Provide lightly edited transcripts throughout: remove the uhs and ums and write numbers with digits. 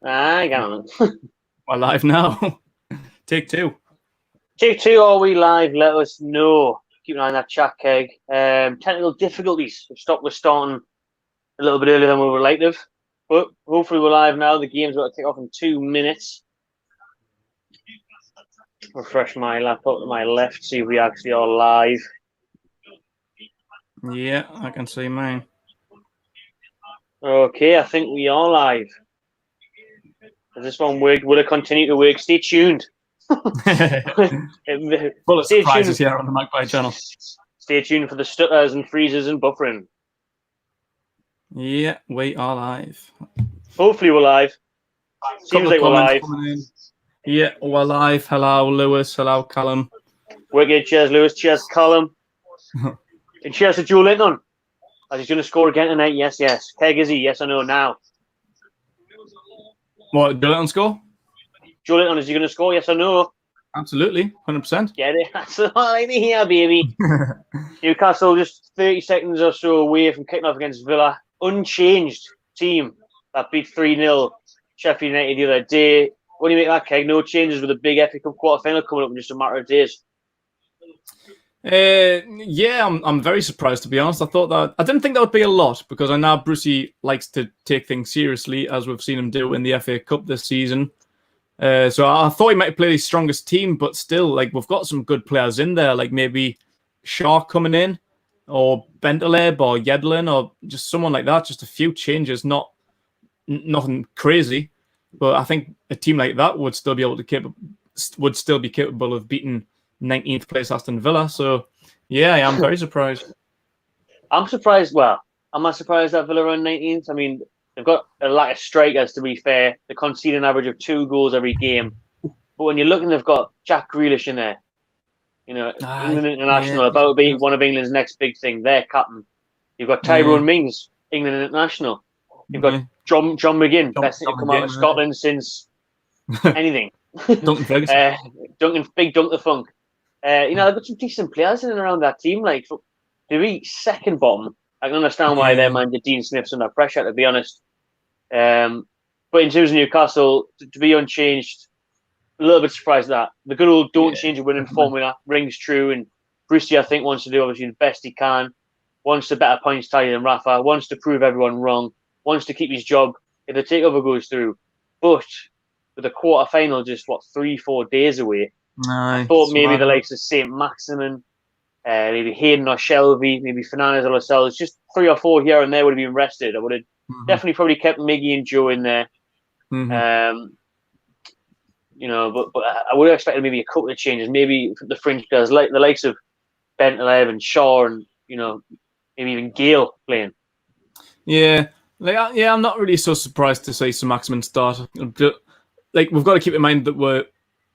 Aye, get on. We're live now. Take two. Take two, are we live? Let us know. Keep an eye on that chat keg. Technical difficulties have stopped us starting a little bit earlier than we would like to have. But hopefully we're live now. The game's got to take off in 2 minutes. Refresh my laptop to my left, see if we actually are live. Yeah, I can see mine. Okay, I think we are live. Does this one work? Will it continue to work? Stay tuned. Full of surprises here on the Magpie channel. Stay tuned for the stutters and freezes and buffering. Yeah, we are live. Hopefully we're live. Seems like we're live. Yeah, we're live. Hello, Lewis. Hello, Callum. Wicked. Cheers, Lewis. Cheers, Callum. And cheers to Joe Linton. As he's going to score again tonight. Yes, yes. Keg, is he? Yes or no now? What, Joe Linton score? Joe Linton, is he going to score? Yes or no? Absolutely. 100%. Get it? That's what I like to hear, baby. Newcastle just 30 seconds or so away from kicking off against Villa. Unchanged team that beat 3-0 Sheffield United the other day. What do you make of that, Keg? No changes with a big FA Cup quarter-final coming up in just a matter of days. Yeah, I'm very surprised, to be honest. I didn't think that would be a lot, because I know Brucey likes to take things seriously, as we've seen him do in the FA Cup this season. So I thought he might play his strongest team, but still, like, we've got some good players in there, like maybe Shaw coming in, or Bentaleb, or Yedlin, or just someone like that. Just a few changes, nothing crazy, but I think a team like that would still be capable of beating 19th place Aston Villa. So yeah, I am very surprised. I'm surprised. Well, I'm not surprised that Villa are on 19th. I mean, they've got a lack of strikers, to be fair. They concede an average of 2 goals every game. But when you're looking, they've got Jack Grealish in there. You know, England international, about to be one of England's next big thing. Their captain. You've got Tyrone Mings, England international. You've got John McGinn, best thing to come out of Scotland since anything. Duncan Ferguson. Big Dunk the Funk. They've got some decent players in and around that team. Like, to be second bottom, I can understand why their manager Dean Smith's under pressure, to be honest. But in terms of Newcastle, to be unchanged, a little bit surprised at that. The good old don't change a winning formula rings true, and Brucey, I think, wants to do obviously the best he can, wants to better points tally than Rafa, wants to prove everyone wrong, wants to keep his job if the takeover goes through. But with the quarter-final just, 3-4 days away, I thought maybe the likes of St. Maximin, maybe Hayden or Shelby, maybe Fernandez or Lascelles, just 3 or 4 here and there would have been rested. I would have definitely probably kept Miggy and Joe in there. But I would have expected maybe a couple of changes, maybe the fringe players, like the likes of Bentaleb and Shaw, and maybe even Gale playing. Yeah, I'm not really so surprised to see St. Maximin start. Like, we've got to keep in mind that we're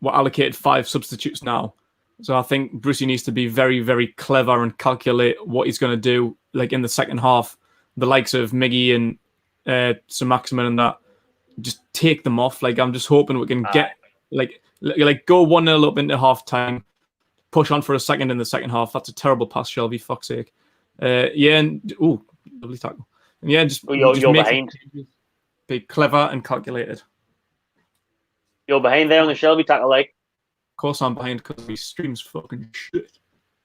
allocated 5 substitutes now. So I think Brucey needs to be very, very clever and calculate what he's going to do, like in the second half. The likes of Miggy and St. Maximin and that, just take them off. Like, I'm just hoping we can get, like go 1-0 up into half-time, push on for a second in the second half. That's a terrible pass, Shelby, fuck's sake. Lovely tackle. And just you're behind. Be clever and calculated. You're behind there on the Shelby tackle, like. Of course I'm behind, because he streams fucking shit.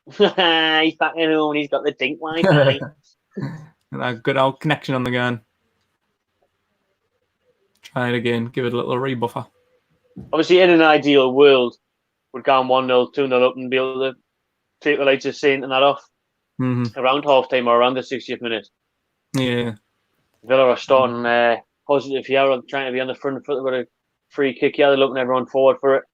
He's back in home and he's got the dink Wi-Fi. And a good old connection on the gun. Try it again. Give it a little rebuffer. Obviously, in an ideal world, we'd go on 1-0, 2-0 up and be able to take the likes of Saint and that off around half-time or around the 60th minute. Yeah. Villa are starting positive here, trying to be on the front foot. They've got a free kick here. They're looking everyone forward for it.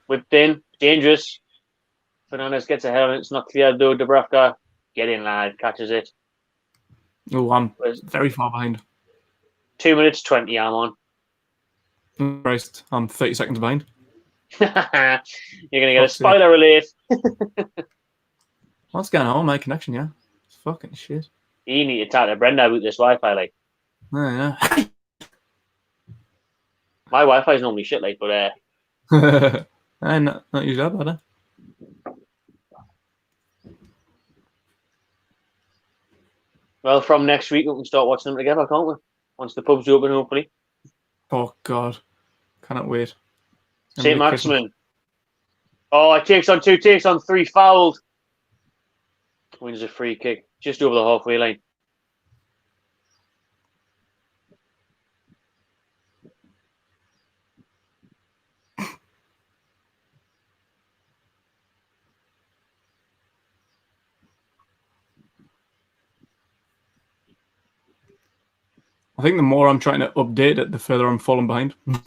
Within, dangerous. Fernandez gets ahead of it. It's not clear though. Dubravka, get in, lad. Catches it. Oh, I'm very far behind. 2 minutes 20, I'm on. Christ, I'm 30 seconds behind. You're going to get a spoiler alert. What's going on with my connection, yeah? It's fucking shit. You need to talk to Brenda about this Wi-Fi, like. Yeah. My Wi-Fi is normally shit, like, but not usually that bad, Well, from next week, we can start watching them together, can't we? Once the pubs open, hopefully. Oh, God. Cannot wait. St. Maximin. Oh, it takes on 2, takes on 3, fouled. Wins a free kick just over the halfway line. I think the more I'm trying to update it, the further I'm falling behind. You're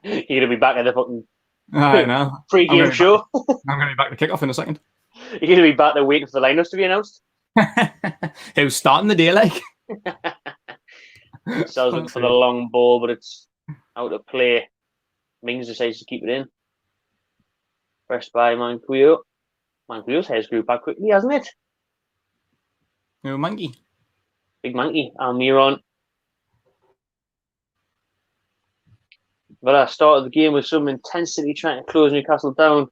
going to be back at the fucking I know. pre-game show. I'm going to be back to kick off in a second. You're going to be back there waiting for the lineups to be announced. Who's starting the day like? Sells looking for the long ball, but it's out of play. Mings decides to keep it in. Pressed by Manquillo. Manquillo's hair's grew back quickly, hasn't it? No, monkey. Big monkey. Almiron. Villa started the game with some intensity, trying to close Newcastle down.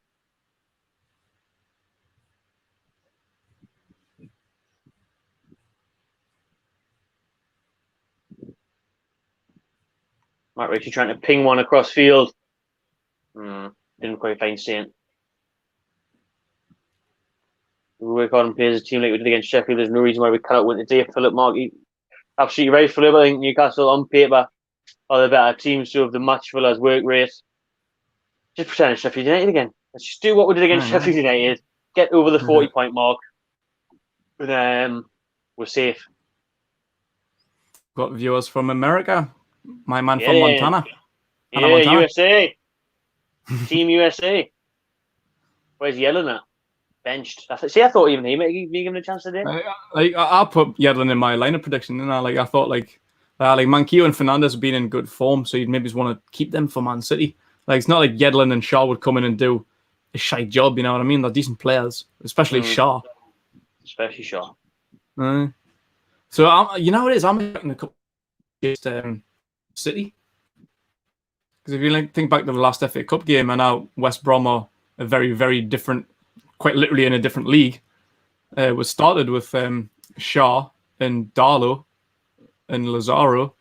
Mark Ritchie trying to ping one across field. Didn't quite find Saint. We work hard and play as a team like we did against Sheffield. There's no reason why we cannot win today. Philip Markey, absolutely right, Philip. I think Newcastle on paper are the better team, so of the match Villa's work rate. Just pretend Sheffield United again. Let's just do what we did against Sheffield United. Get over the 40-point mark. And we're safe. Got viewers from America. My man from Montana. Montana. USA. Team USA. Where's yelling at? Benched. See, I thought even he might give him a chance today. I put Yedlin in my lineup prediction, and I thought Manquillo and Fernandez have been in good form, so you'd maybe just want to keep them for Man City. Like, it's not like Yedlin and Shaw would come in and do a shite job, you know what I mean? They're decent players, especially Shaw. Especially Shaw. So you know what it is? I'm expecting a couple against City, because if you think back to the last FA Cup game, and now West Brom are a very, very different, quite literally in a different league. Was started with Shaw and Darlow and Lazaro.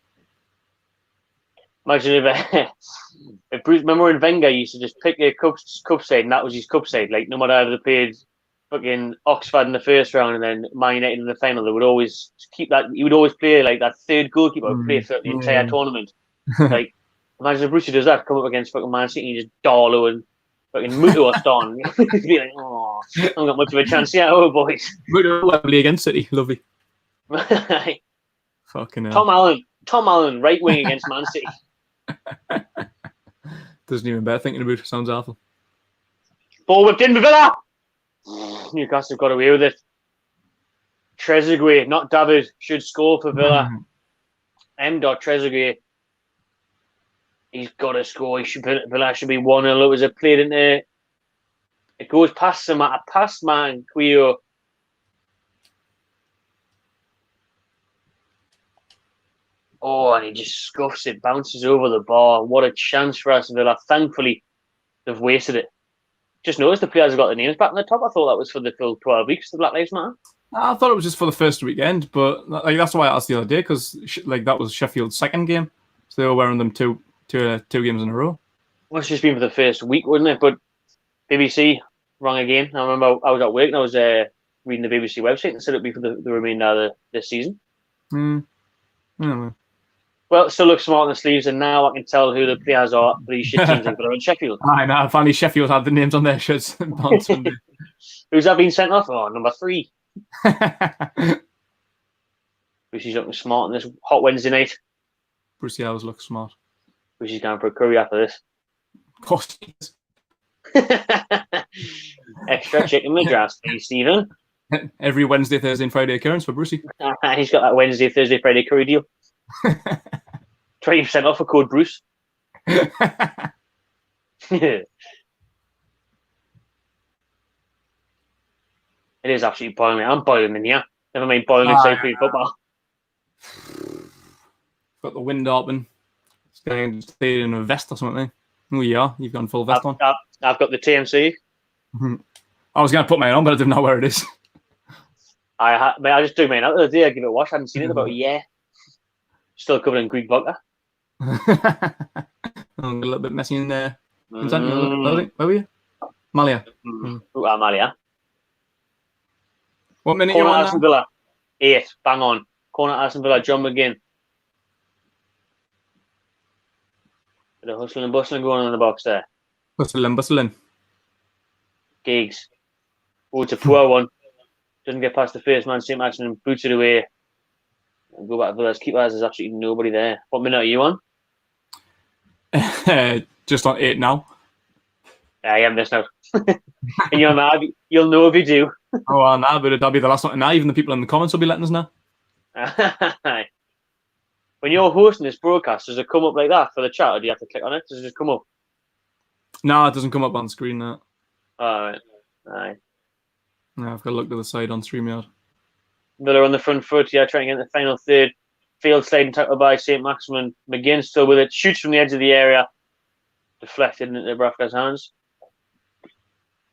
Imagine if Bruce, remember when Wenger used to just pick a cup side, and that was his cup side. Like, no matter if they played fucking Oxford in the first round and then Man United in the final, they would always keep that. He would always play like that third goalkeeper would play for the entire tournament. Like, imagine if Brucey does that, come up against fucking Man City, and just Darlow and fucking Muto or Stone. He'd be like, oh, I haven't got much of a chance yet, boys. Muto Wembley against City, lovely. Fucking hell. Tom Allen, right wing against Man City. Doesn't even bear thinking about it. Sounds awful. Ball whipped in for Villa. Newcastle got away with it. Trezeguet, not David, should score for Villa. M. Trezeguet. He's got to score. Villa should be 1-0. It was a played into. It goes past Manquillo. Oh, and he just scuffs it, bounces over the bar. What a chance for us, Villa. Thankfully, they've wasted it. Just noticed the players have got their names back on the top. I thought that was for the full 12 weeks, the Black Lives Matter. I thought it was just for the first weekend, but that's why I asked the other day, because that was Sheffield's second game, so they were wearing them two games in a row. Well, it's just been for the first week, wouldn't it? But BBC, wrong again. I remember I was at work and I was reading the BBC website and said it'd be for the remainder of this season. Well, it still looks smart on the sleeves, and now I can tell who the players are for these shit teams that are in Sheffield. I know. Finally, Sheffield had the names on their shirts. Who's that been sent off? Oh, number 3. Brucey's looking smart on this hot Wednesday night. Brucey always looks smart. Brucey's going for a curry after this. Of course he is. Extra chicken madras, please, Stephen. Every Wednesday, Thursday, and Friday occurrence for Brucey. He's got that Wednesday, Thursday, Friday curry deal. 20% off a code Bruce. It is absolutely boiling. I'm boiling in here. Never mind boiling inside football. Got the wind open. It's going to stay in a vest or something. Oh, yeah, you've gone full vest on. I've got the TMC. I was going to put mine on, but I didn't know where it is. I just took mine out the other day. I give it a wash. I hadn't seen it in about a year. Still covered in Greek vodka. A little bit messy in there. Where were you? Malia. Malia. What minute Corner you on Aston now? Villa. 8. Bang on. Corner Aston Villa. John McGinn. Bit of hustling and bustling going on in the box there. Bustling. Giggs. Oh, it's a poor one. Doesn't get past the first man. St. Maximin and boots it away. And go back to Villa's keeper. There's absolutely nobody there. What minute are you on? Just on 8 now. I am this now. And you'll know if you do. Oh, well, nah, but that'll be the last one. Now, even the people in the comments will be letting us know. When you're hosting this broadcast, does it come up like that for the chat, or do you have to click on it? Does it just come up? No, it doesn't come up on screen. That. All right. No, I've got to look to the side on StreamYard. Villa on the front foot, trying to get in the final third. Field sliding tackle by St. Maximin. McGinn still with it. Shoots from the edge of the area. Deflected into Brafka's hands.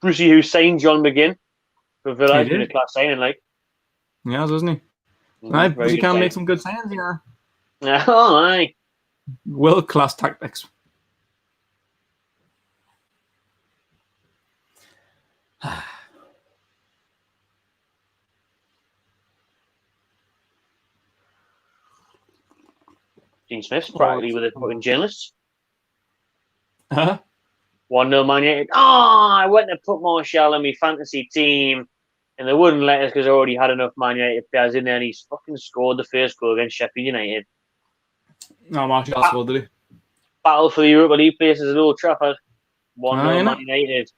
Brucey, who signed John McGinn for Villa, has been a class signing, like. Yeah, doesn't he? Right, Brucey can make some good signings, Yeah, aye. World-class tactics. Dean Smith's practically with the fucking journalists. Huh? 1-0 Man United. I went to put Martial in my fantasy team, and they wouldn't let us because I already had enough Man United players in there, and he's fucking scored the first goal against Sheffield United. No, Martial scored, did he? Battle for the Europa League places at Old Trafford. 1-0 Man United.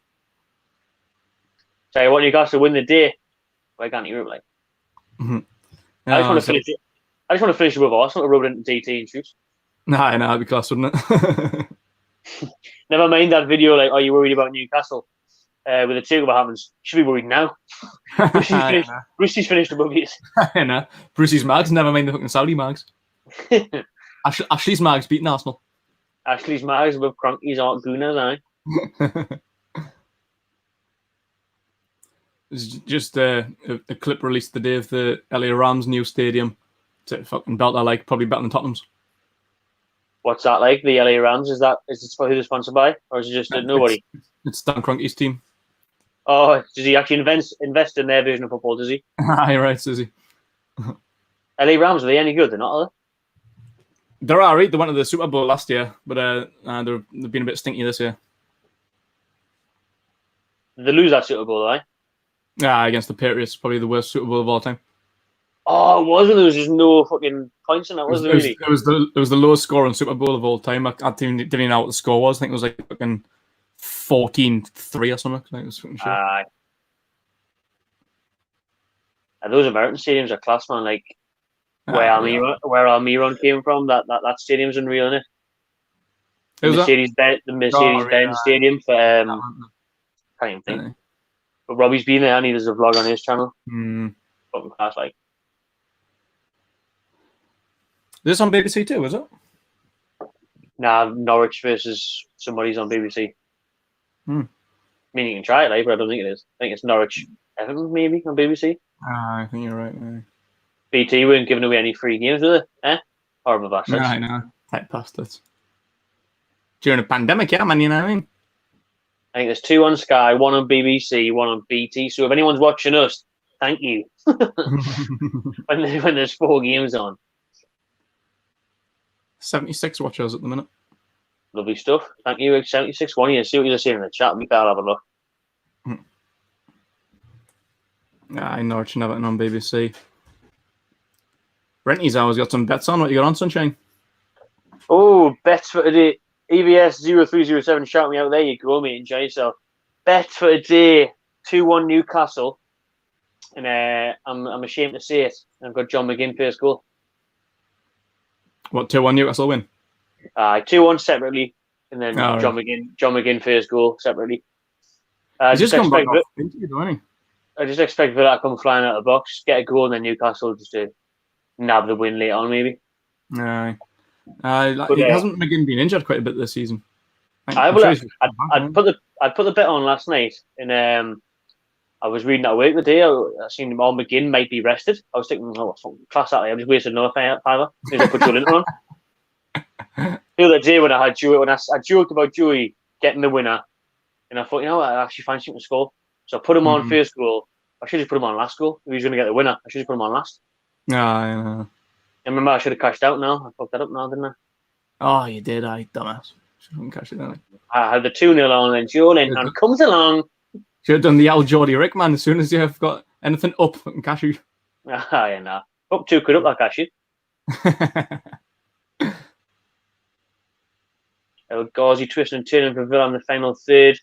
Tell you what, Newcastle win the day. Why can't Europe, like? I just want to finish it. I just want to finish it with Arsenal to rub it into DT and shoot. Nah, that'd be class, wouldn't it? Never mind that video, like, are you worried about Newcastle? With the takeover happens, you should be worried now. Brucey's finished above you. I know. Brucey's mags, never mind the fucking Saudi mags. Ashley's mags beating Arsenal. Ashley's mags with Cronky's aren't Gunners, aye. It's just a clip released the day of the LA Rams' new stadium. To fucking belt I like, probably better than Tottenham's. What's that like? The LA Rams? Is it who they're sponsored by, or is it just nobody? It's Dan Kroenke's team. Oh, does he actually invest in their version of football? Does he? Aye, right, does he? LA Rams, are they any good? They're not, are they? They're alright. They went to the Super Bowl last year, but they've been a bit stinky this year. Did they lose that Super Bowl, right? Yeah, against the Patriots, probably the worst Super Bowl of all time. Oh, it wasn't. There was just no fucking points in that, was there? Really? It was the lowest scoring Super Bowl of all time. I didn't even know what the score was. I think it was like fucking 14-3 or something. I think it was fucking shit. Those American stadiums are class, man. Like where Almiron came from, that stadium's unreal, isn't it? The Mercedes-Benz Stadium for can't even think. But Robbie's been there, and he does a vlog on his channel. Fucking class, like. Is this on BBC too, is it? Nah, Norwich versus somebody's on BBC. I mean, you can try it, like, but I don't think it is. I think it's Norwich Everton, maybe, on BBC. I think you're right. Yeah. BT weren't giving away any free games, were they? Horrible bastards. No, I know. Tight bastards. During a pandemic, yeah, man, you know what I mean? I think there's 2 on Sky, 1 on BBC, 1 on BT. So if anyone's watching us, thank you. when there's 4 games on. 76 watchers at the minute. Lovely stuff. Thank you, 76. One of you, see what you're saying in the chat. We better have a look. I know it's never on BBC. Renty's always got some bets on. What you got on, Sunshine? Oh, bets for today. EVS 0307. Shout me out. There you go, mate. Enjoy yourself. Bet for today. 2-1 Newcastle. And I'm ashamed to say it. I've got John McGinn first goal. What, 2-1 Newcastle win? 2-1 separately, and then John McGinn first goal separately. I just expect Villa to come flying out of the box, get a goal, and then Newcastle just to nab the win later on, maybe. Aye. Hasn't McGinn been injured quite a bit this season? I'd put the bet on last night, and I was reading that week today. I seen Al McGinn might be rested. I was thinking, oh, class that. I just wasted another fiver. Maybe I put Joe Linton on. The other day when I had Joey, I joked about Joey getting the winner, and I thought, I actually fancy him to score. So I put him on first goal. I should just put him on last goal. If he was going to get the winner, I should just put him on last. Yeah. And remember, I should have cashed out now. I fucked that up now, didn't I? Oh, you did, dumbass. Shouldn't cash it, didn't I had the 2-0 on, and Joe Linton comes along. Should have done the Al Geordie Rick, man. As soon as you've got anything up and cash you. Nah. Up 2 quid up that cash you. Gauzy twisting and turning for Villa in the final third.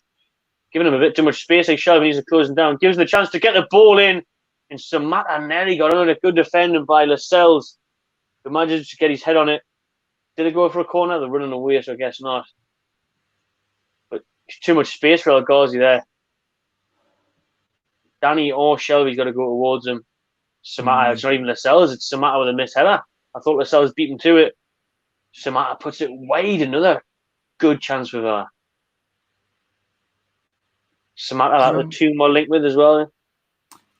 Giving him a bit too much space. Like Shelby needs to close him down. Gives him the chance to get the ball in. And Samatta nearly got on it. Good defending by Lascelles. Who managed to get his head on it. Did it go for a corner? They're running away, so I guess not. But too much space for El Ghazi there. Danny or Shelby's got to go towards him. Samatta, it's not even Lascelles, it's Samatta with a missed header. I thought Lascelles beat him to it. Samatta puts it wide. Another good chance for Villa. Samatta had 2 more linked with as well.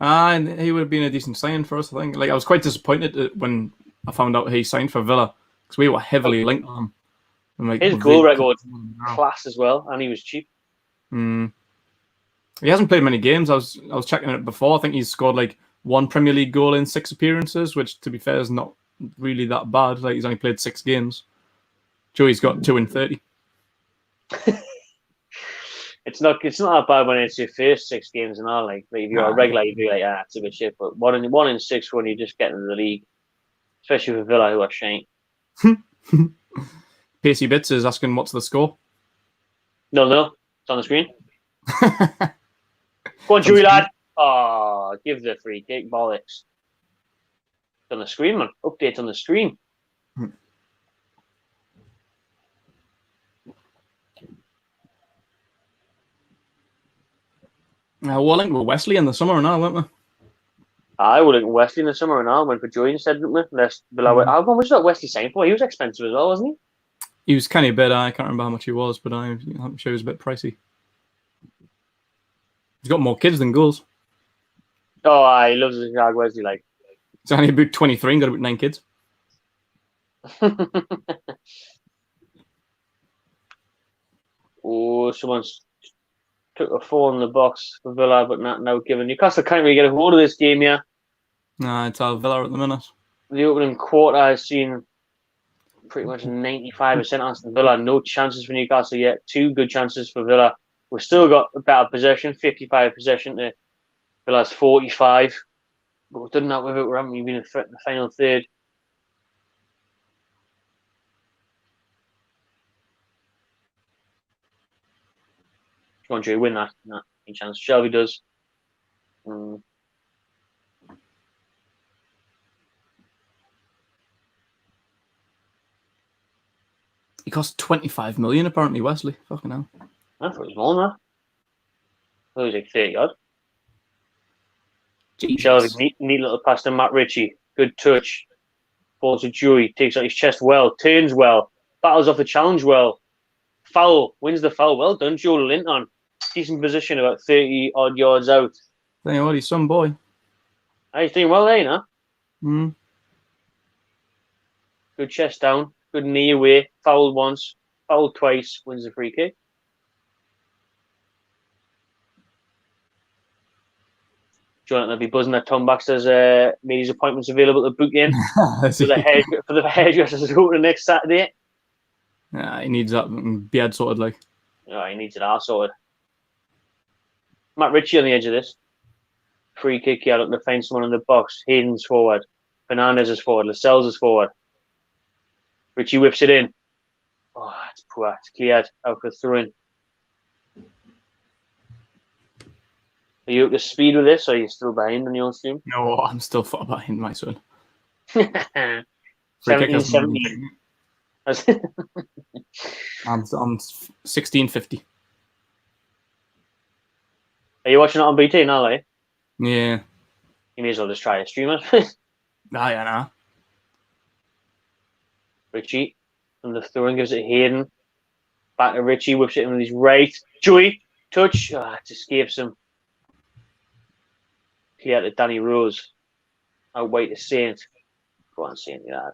And he would have been a decent signing for us, I think. Like, I was quite disappointed when I found out he signed for Villa because we were heavily linked on him. Like, his goal record class as well, and he was cheap. He hasn't played many games. I was checking it before. I think he's scored like 1 Premier League goal in 6 appearances, which, to be fair, is not really that bad. Like, he's only played 6 games. Joey's got 2 in 30. It's not that bad when it's your first 6 games and all. Like if you're a regular, you'd be like, it's a bit shit. But 1 in 6 when you just get into the league, especially for Villa, who are shite. Pacey Bits is asking what's the score. No, it's on the screen. Go on, Joey lad. Oh, give the free kick, bollocks. It's on the screen, man. Update on the screen. We'll link with Wesley in the summer and all, won't we? I would link with Wesley in the summer and all. Went for Joey instead, didn't we? How much did Wesley sign for? He was expensive as well, wasn't he? He was kind of a bit. I can't remember how much he was, but I'm sure he was a bit pricey. He's got more kids than goals. Oh, he loves his dog, Wesley. Like, he's only about 23 and got about 9 kids. Oh, someone's took a 4 in the box for Villa, but not now given. Newcastle can't really get a hold of this game yet. Nah, it's all Villa at the minute. The opening quarter has seen pretty much 95% Aston Villa. No chances for Newcastle yet. 2 good chances for Villa. We've still got a better possession, 55 possession to Villa's 45. But we've done that with it. We haven't been in the final third. Come on, Joey, win that. No, any chance. Shelby does. He cost 25 million, apparently, Wesley. Fucking hell. I thought it was more than that. I thought it was like 30 odd. Shelby, neat little pass to Matt Ritchie. Good touch. Ball to Joey. Takes out his chest well. Turns well. Battles off the challenge well. Foul. Wins the foul. Well done, Joe Linton. Decent position, about 30 odd yards out. Tell you what, he's some boy. He's doing well there, you know. Good chest down. Good knee away. Fouled once. Fouled twice. Wins the free kick. Jonathan will be buzzing that Tom Baxter's made his appointments available to book in for the hairdressers opening next Saturday. Yeah, he needs that beard sorted, like. Oh, he needs it all sorted. Matt Ritchie on the edge of this. Free kick here, looking to find someone in the box. Hayden's forward. Fernandez is forward. Lascelles is forward. Ritchie whips it in. Oh, it's poor. It's cleared out for throw-in. Are you up to speed with this, or are you still behind on your stream? No, I'm still far behind, my son. 17-17. I'm 1650. Are you watching it on BT now, are you? Yeah. You may as well just try to stream it. Yeah, nah. Ritchie from the throwing gives it Hayden. Back to Ritchie, whips it in with his right. Joey, touch. It escapes him. Clear to Danny Rose. Out wide to Saint. Go on, Saint. Yeah.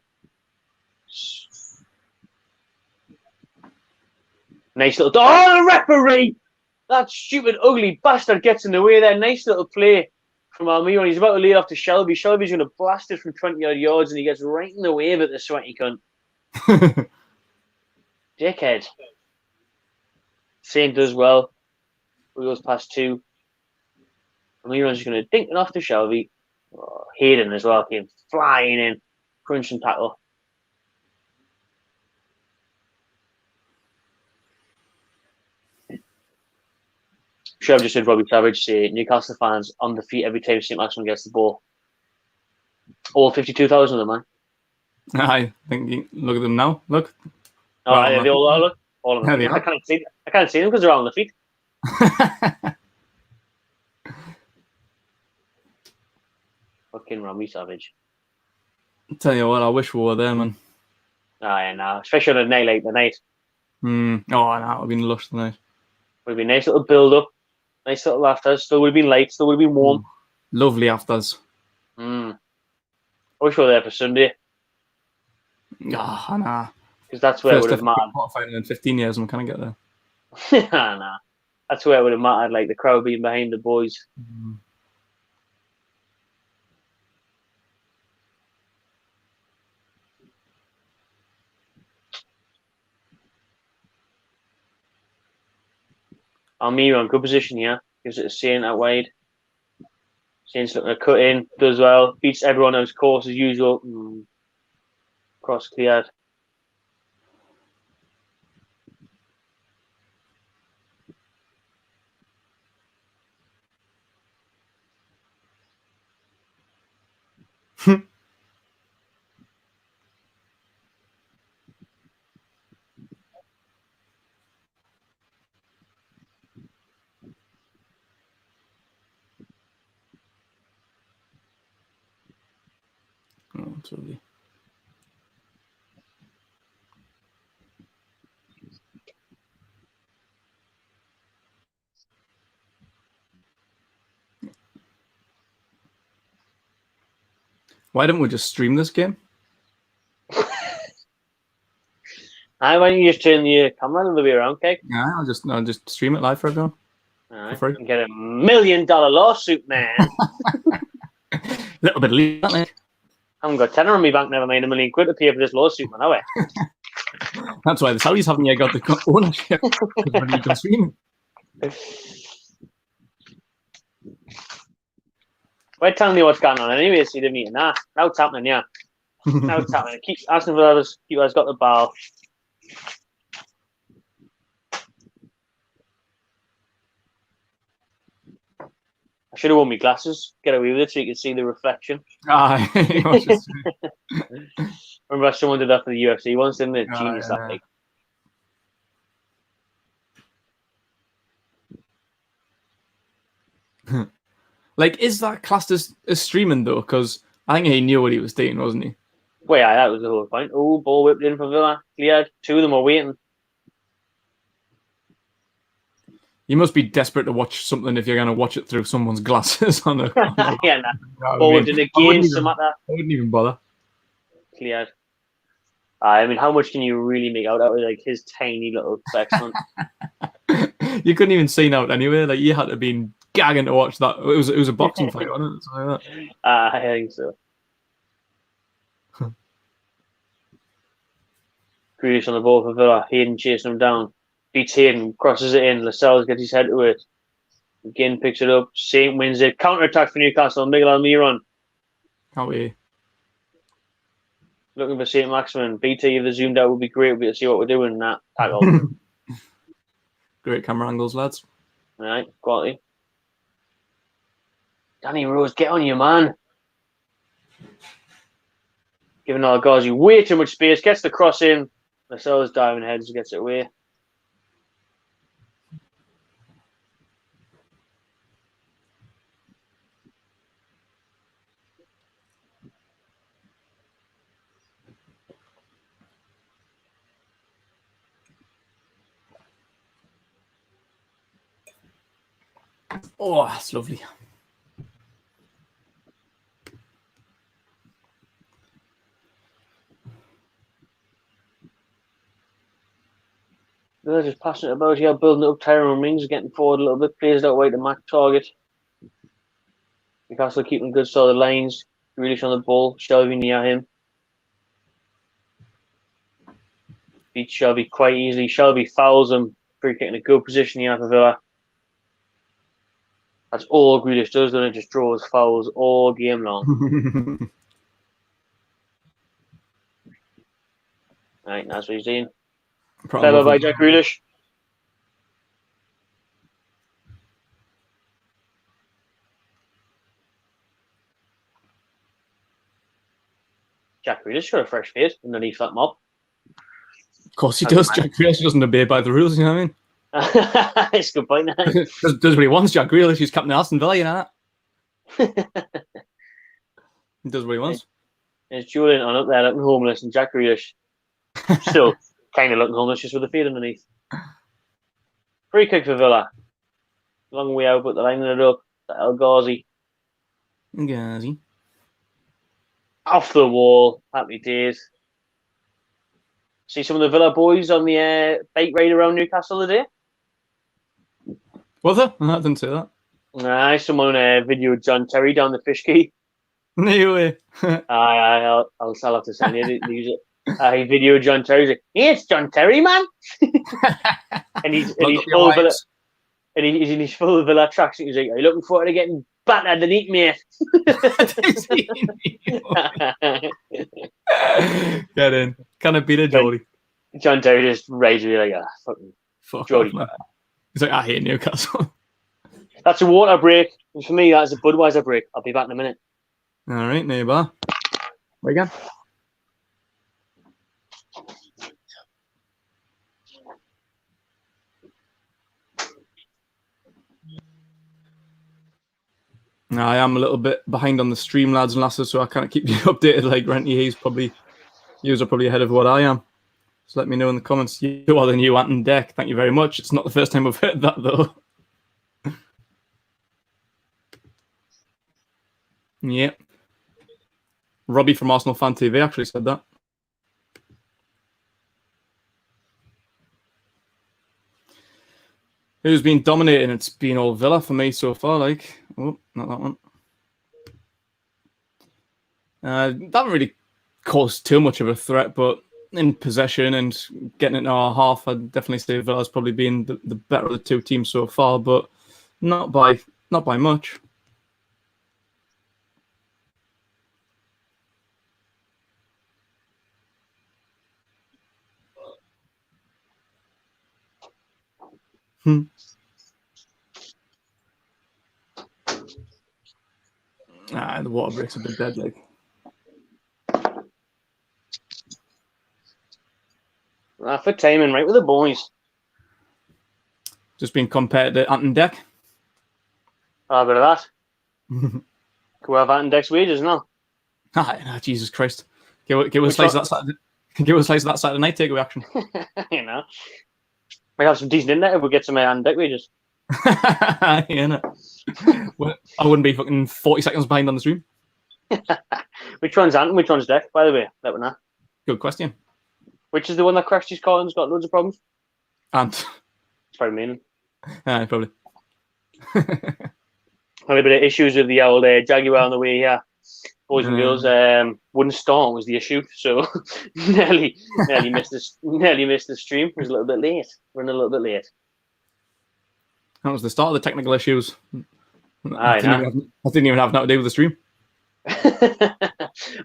Nice little. Oh, the referee! That stupid, ugly bastard gets in the way there. Nice little play from Almiron. He's about to lead off to Shelby. Shelby's going to blast it from 20-odd yards, and he gets right in the way of it, the sweaty cunt. Dickhead. Saint does well. He goes past 2. Almiron's just going to dink it off to Shelby. Oh, Hayden as well came flying in. Crunch and tackle. Sure, I've just heard Robbie Savage say Newcastle fans on the feet every time St. Maximin gets the ball. All 52,000 of them, man. I think look at them now. Look. Oh, they all are. Look, all of them. I can't see them because they're all on the feet. Fucking Robbie Savage. I'll tell you what, I wish we were there, man. Oh, yeah, no. Especially on a night like the night. Oh, no, it would have been lush tonight. Would have been a nice little build-up. Nice little afters. Still would have been light. Still would have been warm. Lovely afters. I wish we were there for Sunday. Nah. Because that's where it would have mattered. Quarterfinal in 15 years and we can't get there. Nah. That's where it would have mattered, like the crowd being behind the boys. Almiron, good position here. Gives it to Saint out wide. Saint's looking to cut in. Does well. Beats everyone on his course as usual. Cross cleared. Absolutely. Why don't we just stream this game? Why don't you just turn the camera the other way around, Keg? Yeah, I'll just stream it live for everyone. All right. Get $1 million lawsuit, man. Little bit of leave, I haven't got tenner on my bank, never mind £1 million to pay for this lawsuit, man, have I? That's why the Saudis haven't yet got the ownership. When you can stream. We're telling you what's going on anyway, so you didn't need to. Now it's happening, yeah. Now it's happening. Keep asking for others. You guys got the ball. I should have worn my glasses. Get away with it so you can see the reflection. Remember someone did that for the UFC once, didn't they? Genius, that thing. Like, is that classed as streaming though? Because I think he knew what he was doing, wasn't he? Well, yeah, that was the whole point. Oh, ball whipped in for Villa. Cleared. 2 of them are waiting. You must be desperate to watch something if you're going to watch it through someone's glasses on a. Yeah, nah. Ball whipped in again. I wouldn't even bother. Cleared. I mean, how much can you really make out of like his tiny little specs on? You couldn't even see out anyway. Like you had to be gagging to watch that. It was a boxing fight, wasn't it? Something like that. I think so. Grealish on the ball for Villa. Hayden chasing him down. Beats Hayden, crosses it in. Lascelles gets his head to it. Again picks it up. Saint wins it. Counter attack for Newcastle. Miguel Almiron. Can't we? Looking for St. Maximin. BT, if they zoomed out, would be great. We'll be able to see what we're doing in that tackle. Great camera angles, lads. All right, quality. Danny Rose, get on you, man. Giving Al Ghazi way too much space. Gets the cross in. Lascelles diving heads, gets it away. Oh, that's lovely. They're just passing it about here, building it up. Tyrone Mings getting forward a little bit, plays that way to Mac target. Newcastle keeping good solid lines. Grealish on the ball, Shelby near him. Beats Shelby quite easily. Shelby fouls him. Free kick in a good position here for Villa. That's all Grealish does, doesn't it? Just draws fouls all game long. Right, that's what he's doing. Clever by Jack Grealish. Jack Grealish got a fresh face underneath that mob. Of course he does. Jack Grealish doesn't obey by the rules, you know what I mean? It's a good point. does what he wants, Jack Grealish. He's captain of Aston Villa, you know that? He does what he wants. There's Julian on up there looking homeless, and Jack Grealish still kind of looking homeless, just with the feet underneath. Free kick for Villa. Long way out, but they're lining it up. El Ghazi. Ghazi. Off the wall. Happy days. See some of the Villa boys on the bike ride around Newcastle today? Was there? I didn't see that. Nah, someone videoed John Terry down the fish quay. No way. I'll have to send you to use it. He videoed John Terry. He's like, hey, it's John Terry, man. and he's full of Villa. And he's full of Villa tracks. He's like, are you looking forward to getting battered underneath, mate? Get in. Kind of beat it, Jody. John Terry just rages me like, fuck Jody. He's like, I hate Newcastle. That's a water break. And for me, that's a Budweiser break. I'll be back in a minute. All right, neighbour. Where again? I am a little bit behind on the stream, lads and lasses, so I can't keep you updated like Renty. You are probably ahead of what I am. So let me know in the comments. You are the new Anton Deck. Thank you very much. It's not the first time I've heard that, though. Yep. Robbie from Arsenal FanTV actually said that. Who's been dominating? It's been all Villa for me so far. Like, oh, not that one. That really caused too much of a threat, but in possession and getting into our half, I'd definitely say Villa's probably been the better of the two teams so far, but not by much. The water break's a bit dead, like. For timing, right with the boys. Just been compared to Anton Deck. A bit of that. Can we have Anton Deck's wages now? Jesus Christ. Give us a slice of that Saturday. Give us a slice of that Saturday night takeaway action. You know. Might have some decent internet if we get some Anton Deck wages. Yeah, well, I wouldn't be fucking 40 seconds behind on the stream. Which one's Anton? Which one's Deck, by the way? Let me know. Good question. Which is the one that crashed his car and's got loads of problems? Ant. It's probably meaning. Probably. Had a bit of issues with the old Jaguar on the way here. Boys and girls wouldn't start was the issue, so nearly missed the stream. It was a little bit late. Running a little bit late. That was the start of the technical issues. I didn't even have nothing to do with the stream.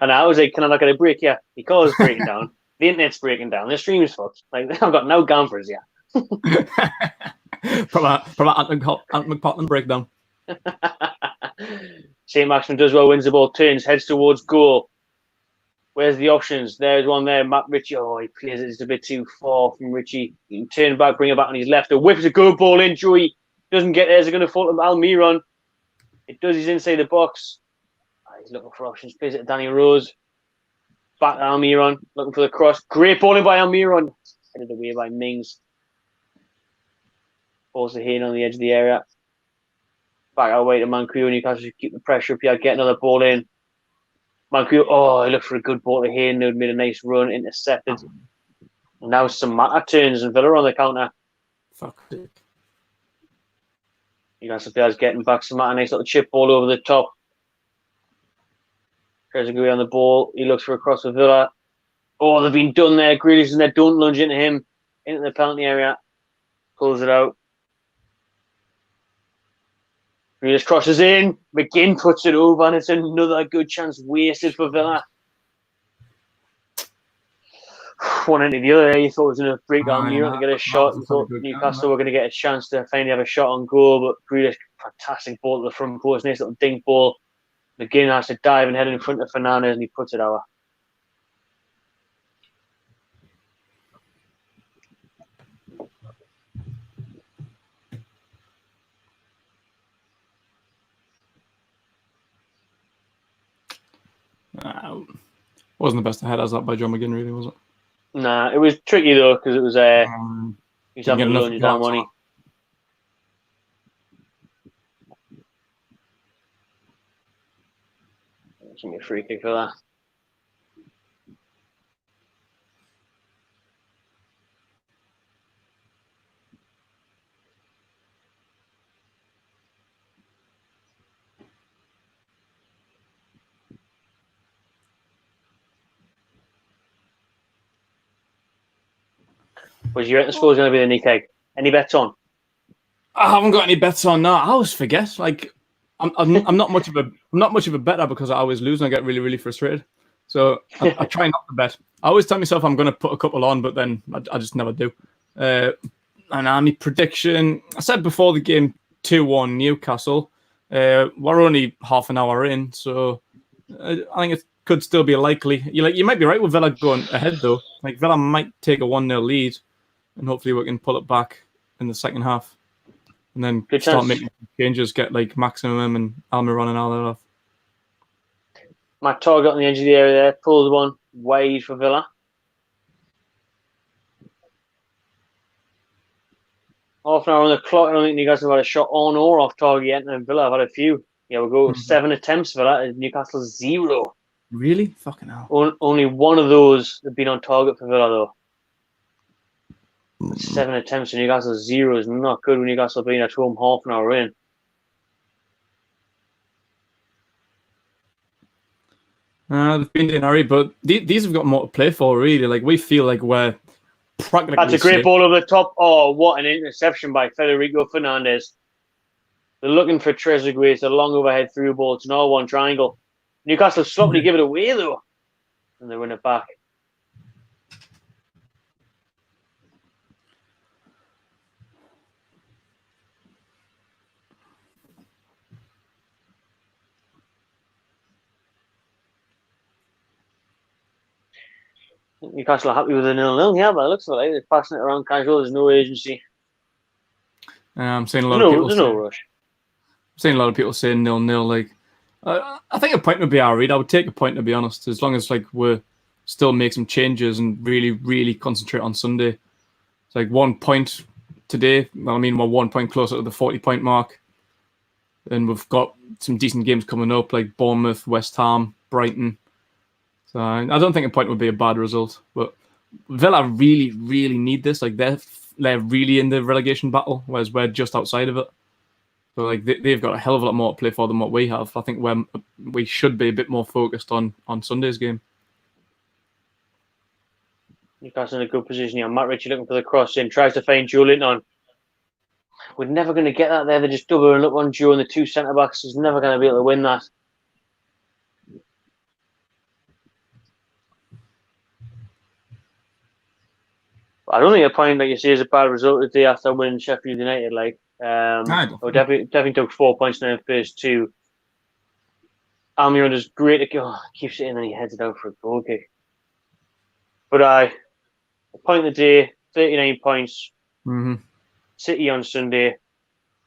And I was like, can I not get a break here? The car's breaking down. The internet's breaking down. The stream's fucked. Like, I've got no gampers yet. Probably Ant McPartland breakdown. St. Maximin does well, wins the ball, turns, heads towards goal. Where's the options? There's one there. Matt Ritchie. Oh, he plays it just a bit too far from Ritchie. He can turn back, bring it back on his left. Whips a good ball in. Joey doesn't get there. Is it going to fall to Almiron? It does. He's inside the box. He's looking for options. Plays it to Danny Rose. Back to Almiron. Looking for the cross. Great ball in by Almiron. Headed away by Mings. Balls to Hayne on the edge of the area. Back our way to Manquillo. Newcastle should keep the pressure up here. Get another ball in. Manquillo. Oh, he looked for a good ball to Hayne. They'd made a nice run. Intercepted. And now Samatta turns and Villa on the counter. Fuck. Newcastle players getting back. Samatta, nice little chip ball over the top. Trezeguet on the ball. He looks for a cross for Villa. Oh, they've been done there. Grealish in there. Don't lunge into him. Into the penalty area. Pulls it out. Grealish crosses in. McGinn puts it over, and it's another good chance wasted for Villa. One into the other. You thought it was going to break down Muir to get a shot. You thought Newcastle were going to get a chance to finally have a shot on goal, but Grealish, fantastic ball to the front post. Nice little dink ball. McGinn has to dive and head in front of Fernandes, and he puts it out. Wasn't the best headers that by John McGinn, really, was it? Nah, it was tricky though because it was he's having a lunge down, wasn't he? Give me a free kick for that. Was you reckon the score's going to be the Nick Egg? Any bets on? I haven't got any bets on that. I always forget. Like, I'm not much of a better because I always lose and I get really, really frustrated. So I try not to bet. I always tell myself I'm going to put a couple on, but then I just never do. And my prediction, I said before the game, 2-1 Newcastle. We're only half an hour in, so I think it could still be likely. You might be right with Villa going ahead though. Like Villa might take a 1-0 lead, and hopefully we can pull it back in the second half, and then start making changes, get like Maximum and Almiron and all that off. Matt Target on the edge of the area there, pulls one wide for Villa. Half an hour on the clock. I don't think Newcastle have had a shot on or off target yet, and Villa have had a few. Yeah, we'll go 7 attempts for that. Newcastle 0. Really? Fucking hell. Only one of those have been on target for Villa, though. 7 attempts for Newcastle 0 is not good when Newcastle being at home half an hour in. They've been in a hurry, but these have got more to play for, really. Like, we feel like we're practically That's a great ball over the top. Oh, what an interception by Federico Fernandes. They're looking for Trezeguet. It's a long overhead through ball. It's an all-one triangle. Newcastle sloppily give it away, though. And they win it back. Newcastle are happy with the 0-0. Yeah, but it looks like they're passing it around casual. There's no agency. I'm seeing a lot of people. There's no rush. I'm seeing a lot of people saying 0-0. Like, I think a point would be our read. I would take a point, to be honest, as long as like we're still make some changes and really, really concentrate on Sunday. It's like 1 point today. Well, I mean, we're 1 point closer to the 40-point mark, and we've got some decent games coming up, like Bournemouth, West Ham, Brighton. So I don't think a point would be a bad result. But Villa really, really need this. Like they're really in the relegation battle, whereas we're just outside of it. So like they've got a hell of a lot more to play for than what we have. I think we should be a bit more focused on Sunday's game. Newcastle in a good position here. Matt Ritchie looking for the cross in, tries to find Joe Linton. We're never going to get that there. They're just doubling up on Joe and the two centre backs. He's never going to be able to win that. I don't think a point, like you say, is a bad result today after winning Sheffield United. Like, definitely took 4 points now in phase 2. Almiron is great to go. Keeps it in and he heads it out for a goal kick. But a point of the day, 39 points. Mm-hmm. City on Sunday.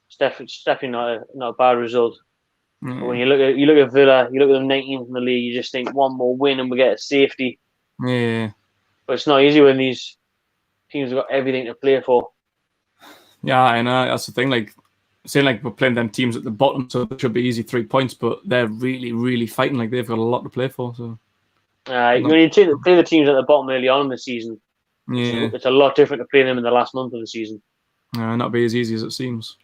It's definitely not a bad result. Mm-hmm. But when you look at Villa, you look at them 19th in the league, you just think one more win and we get a safety. Yeah. But it's not easy when these teams have got everything to play for. Yeah, I know. That's the thing. Like, saying like we're playing them teams at the bottom, so it should be easy 3 points, but they're really, really fighting. Like, they've got a lot to play for. So, when you play the teams at the bottom early on in the season, Yeah. It's a lot different to playing them in the last month of the season. Not be as easy as it seems.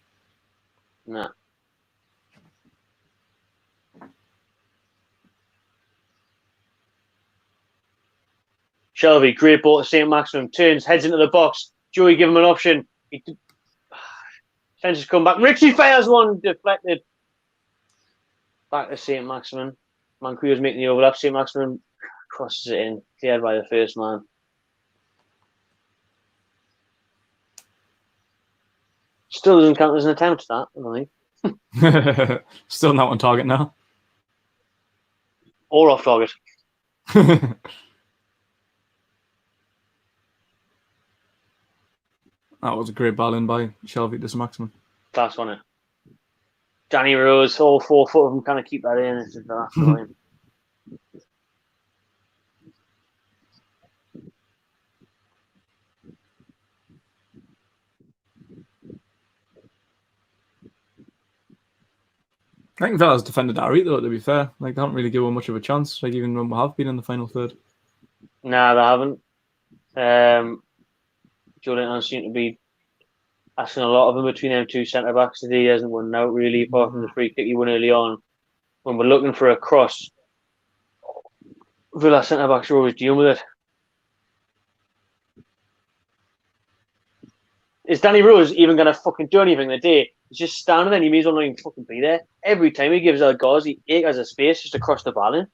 Nah. Shelby, great ball to St. Maximum, turns, heads into the box. Joey give him an option. Fences come back. Richie fires one, deflected. Back to St. Maximum. Mancuyo's making the overlap. St. Maximum crosses it in, cleared by the first man. Still doesn't count as an attempt, that, I don't think. Still not on target now. Or off target. That was a great ball in by Shelby to Maximum. Class, wasn't it? Danny Rose, all 4 foot of them kind of keep that in. It's just that. I think Villa's defended Ari though, to be fair. Like, they haven't really given much of a chance, like even when we have been in the final third. Nah, they haven't. Julian seemed to be asking a lot of them between them two centre backs today. He hasn't won out really, apart from the free kick he won early on. When we're looking for a cross, Villa centre backs are always dealing with it. Is Danny Rose even going to fucking do anything today? He's just standing there and he may as well not even fucking be there. Every time he gives out goals, he has a space just to cross the ball in.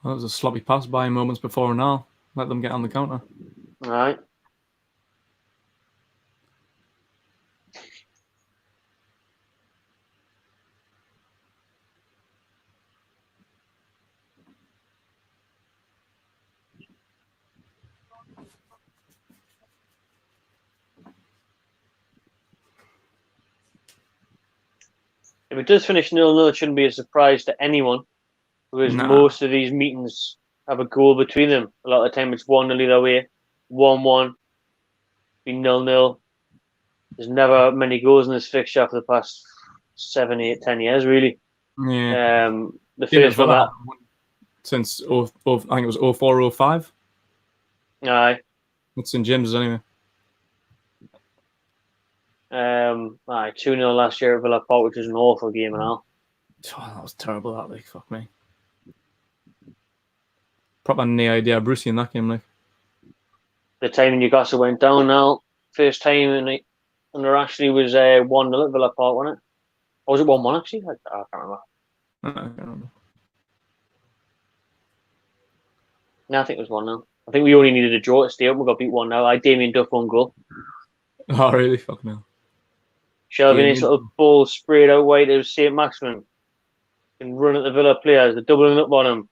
That was a sloppy pass by moments before and now. Let them get on the counter. All right. If it does finish 0-0, it shouldn't be a surprise to anyone, because most of these meetings have a goal between them. A lot of the time it's 1-0 either way, 1-1, be 0-0. There's never many goals in this fixture for the past 7, 8, 10 years, really. Yeah. The first one that since I think it was 04, 05. Aye. It's St James's anyway. 2-0 last year at Villa Park, which was an awful game and all. Oh, that was terrible, that, like, fuck me. Proper no idea Brucey in that game, like. The time Newcastle went down now, first time under Ashley was 1-0 at Villa Park, wasn't it? Or was it 1-1 actually? I can't remember. I can't remember. No, I think it was 1-0. I think we only needed a draw to stay up. We got beat 1-0. Damien Duff on goal. Oh, really? Fuck no. Shelby, nice little ball sprayed out wide. It was St. Maximum. Can run at the Villa players. They're doubling up on him.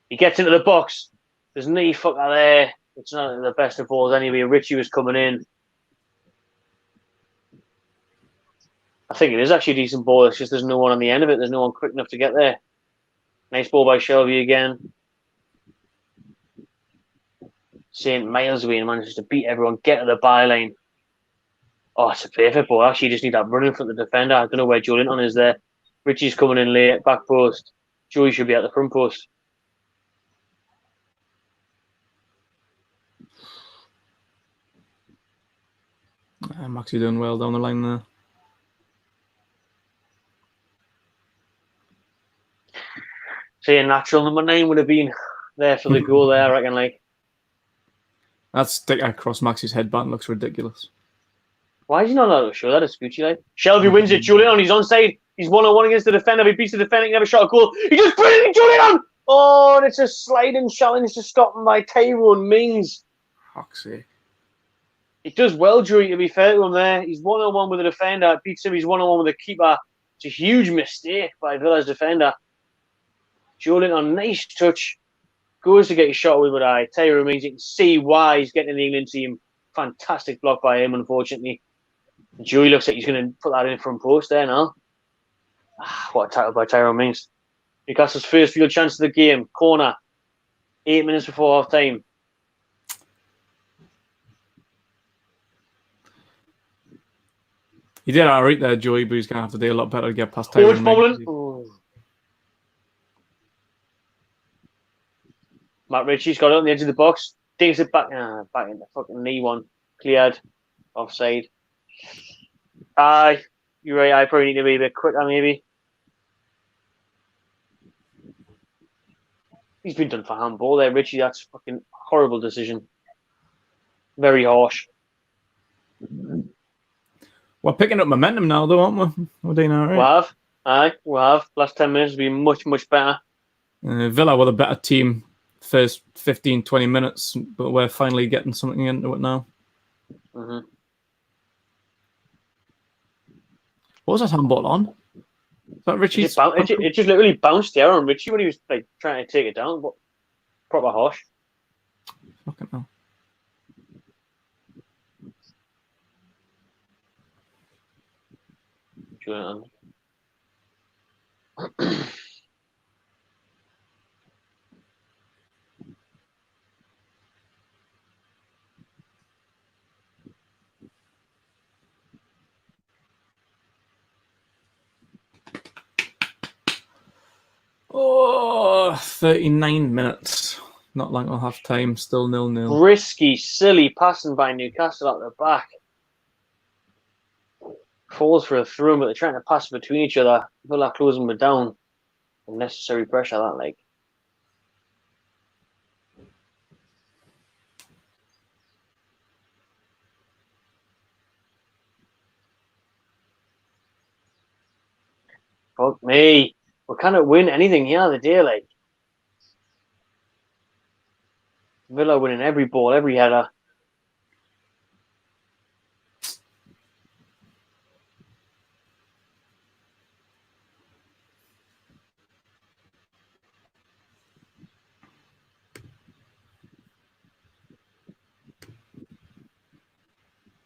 He gets into the box. There's no fucker there. It's not the best of balls anyway. Richie was coming in. I think it is actually a decent ball. It's just there's no one on the end of it. There's no one quick enough to get there. Nice ball by Shelby again. St. miles away and manages to beat everyone, get to the byline. Oh, it's a perfect ball. Actually, you just need that running from the defender. I don't know where Joelinton is there. Richie's coming in late, back post. Joey should be at the front post. Maxie doing well down the line there. See, a natural number 9 would have been there for the goal there, I reckon. Like, that stick across Maxie's headband looks ridiculous. why is he not allowed to show that? It's Gucci, like. Shelby wins it. Joelinton, he's onside. He's 1-on-1 against the defender. He beats the defender. He never shot a goal. He just brilliantly Joelinton! Oh, and it's a sliding challenge to stop him by Tyrone Mings. Fuck's sake. He does well, Joey, to be fair to him there. He's 1-on-1 with the defender. Beats him. He's 1-on-1 with the keeper. It's a huge mistake by Villa's defender. Joelinton, nice touch. Goes to get his shot away with eye. Tyrone Mings, you can see why he's getting in the England team. Fantastic block by him, unfortunately. Joey looks like he's going to put that in front post there now. What a tackle by Tyrone Mings. Newcastle's first real chance of the game. Corner. 8 minutes before half time. He did all right there, Joey, but he's going to have to do a lot better to get past Oh, it's Tyron bubbling. Mings. Oh. Matt Ritchie's got it on the edge of the box. Digs it back. Back in the fucking knee one. Cleared. Offside. Aye. You're right. I probably need to be a bit quicker, maybe. He's been done for handball there, Richie. That's a fucking horrible decision. Very harsh. We're picking up momentum now, though, aren't we? We're doing all right. We have. Aye, we have. Last 10 minutes has been much, much better. Villa were the better team first 15, 20 minutes, but we're finally getting something into it now. Mm-hmm. What was that handball on? Is that Richie's? It just literally bounced there on Richie when he was like trying to take it down. But proper harsh. Fucking hell. Oh, 39 minutes. Not long till half time. Still 0-0. Risky, silly passing by Newcastle at the back. Falls for a throw, but they're trying to pass between each other. Villa closing them down. Unnecessary pressure, that like. Fuck me. We can't win anything here the day, like. Villa winning every ball, every header.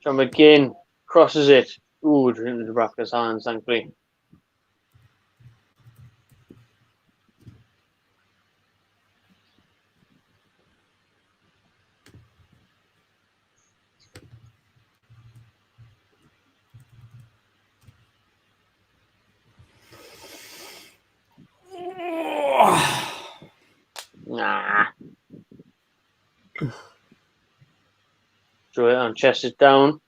John McGinn crosses it. Ooh, it into the back of his hands, thankfully. Nah. Throw it on, chest it down.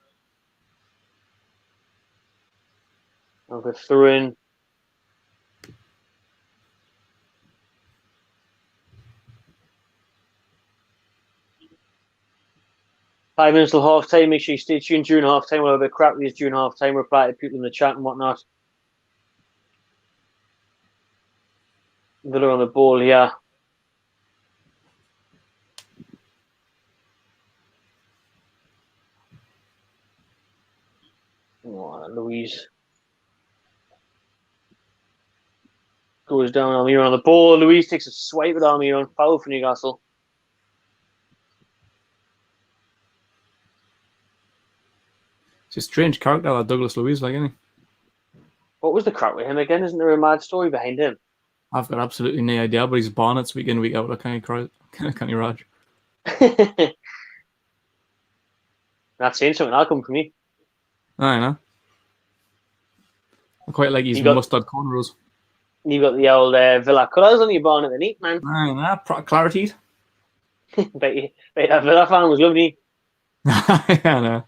I'll go through in. Five minutes till half time. Make sure you stay tuned during half time. We'll have a bit of crap with you during half time. Reply to people in the chat and whatnot. Villa on the ball here. Oh, Louise goes down. Almiron on the ball. Louise takes a swipe at Almiron. Foul for Newcastle. It's a strange character, that Douglas Luiz, like, isn't he? What was the crap with him again? Isn't there a mad story behind him? I've got absolutely no idea, but he's Barnett's week in, week out. I can't Raj. That's saying something. That'll come from me. I know. I quite like his mustard cornrows. You've got the old Villa colours on your Barnet underneath, man. I know. Clarity. bet that Villa fan was lovely. I know.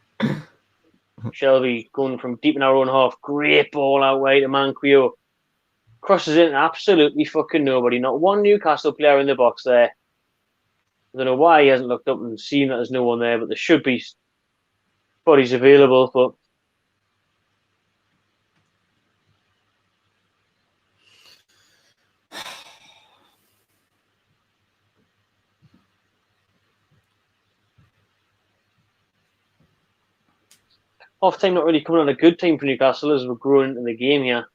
Shelby going from deep in our own half. Great ball out wide to Manquillo. Crosses it, absolutely fucking nobody. Not one Newcastle player in the box there. I don't know why he hasn't looked up and seen that there's no one there, but there should be bodies available. But half time not really coming on a good time for Newcastle as we're growing into the game here.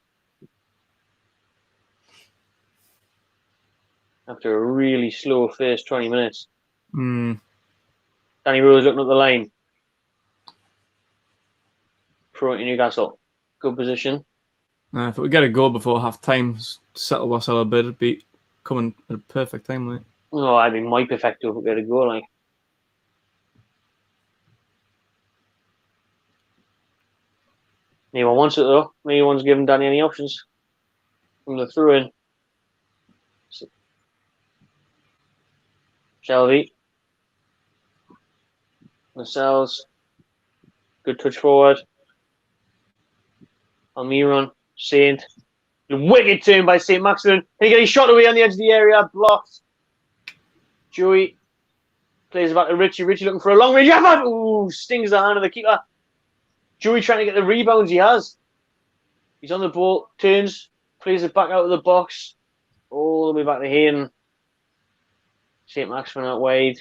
After a really slow first 20 minutes. Danny Rose looking at the line. Throw it to Newcastle. Good position. If we get a goal before half time, settle ourselves a bit, it'd be coming at a perfect time, like. Oh, I mean, my perfecto if we get a goal, like. Neither wants it though. Neither one's giving Danny any options from the throw in. Shelby. Lascelles. Good touch forward. Almiron. Saint. The wicked turn by St. Maximin. He getting shot away on the edge of the area. Blocked. Joey. Plays it back to Richie. Richie looking for a long range. Ooh, stings the hand of the keeper. Joey trying to get the rebounds he has. He's on the ball. Turns. Plays it back out of the box. All the way back to Hayden. St. Maximin out wide.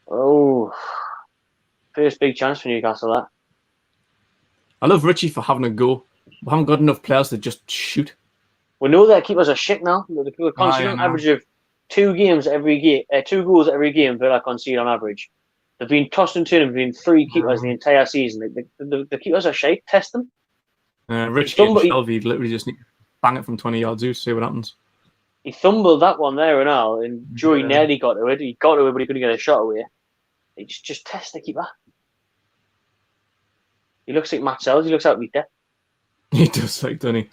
Oh. First big chance for Newcastle, that. I love Richie for having a go. We haven't got enough players to just shoot. We know their keepers are shit now. They're conceding an average of 2 goals every game. Villa concede on average. They've been tossed and turned between 3 keepers the entire season. The keepers are shite. Test them. Richie and Shelby literally just need to bang it from 20 yards out, see what happens. He fumbled that one there and all, and Joey nearly got to it. He got to it, but he couldn't get a shot away. He just test the keeper. He looks like Matt Sells. He looks out of his depth. He does, like, doesn't he?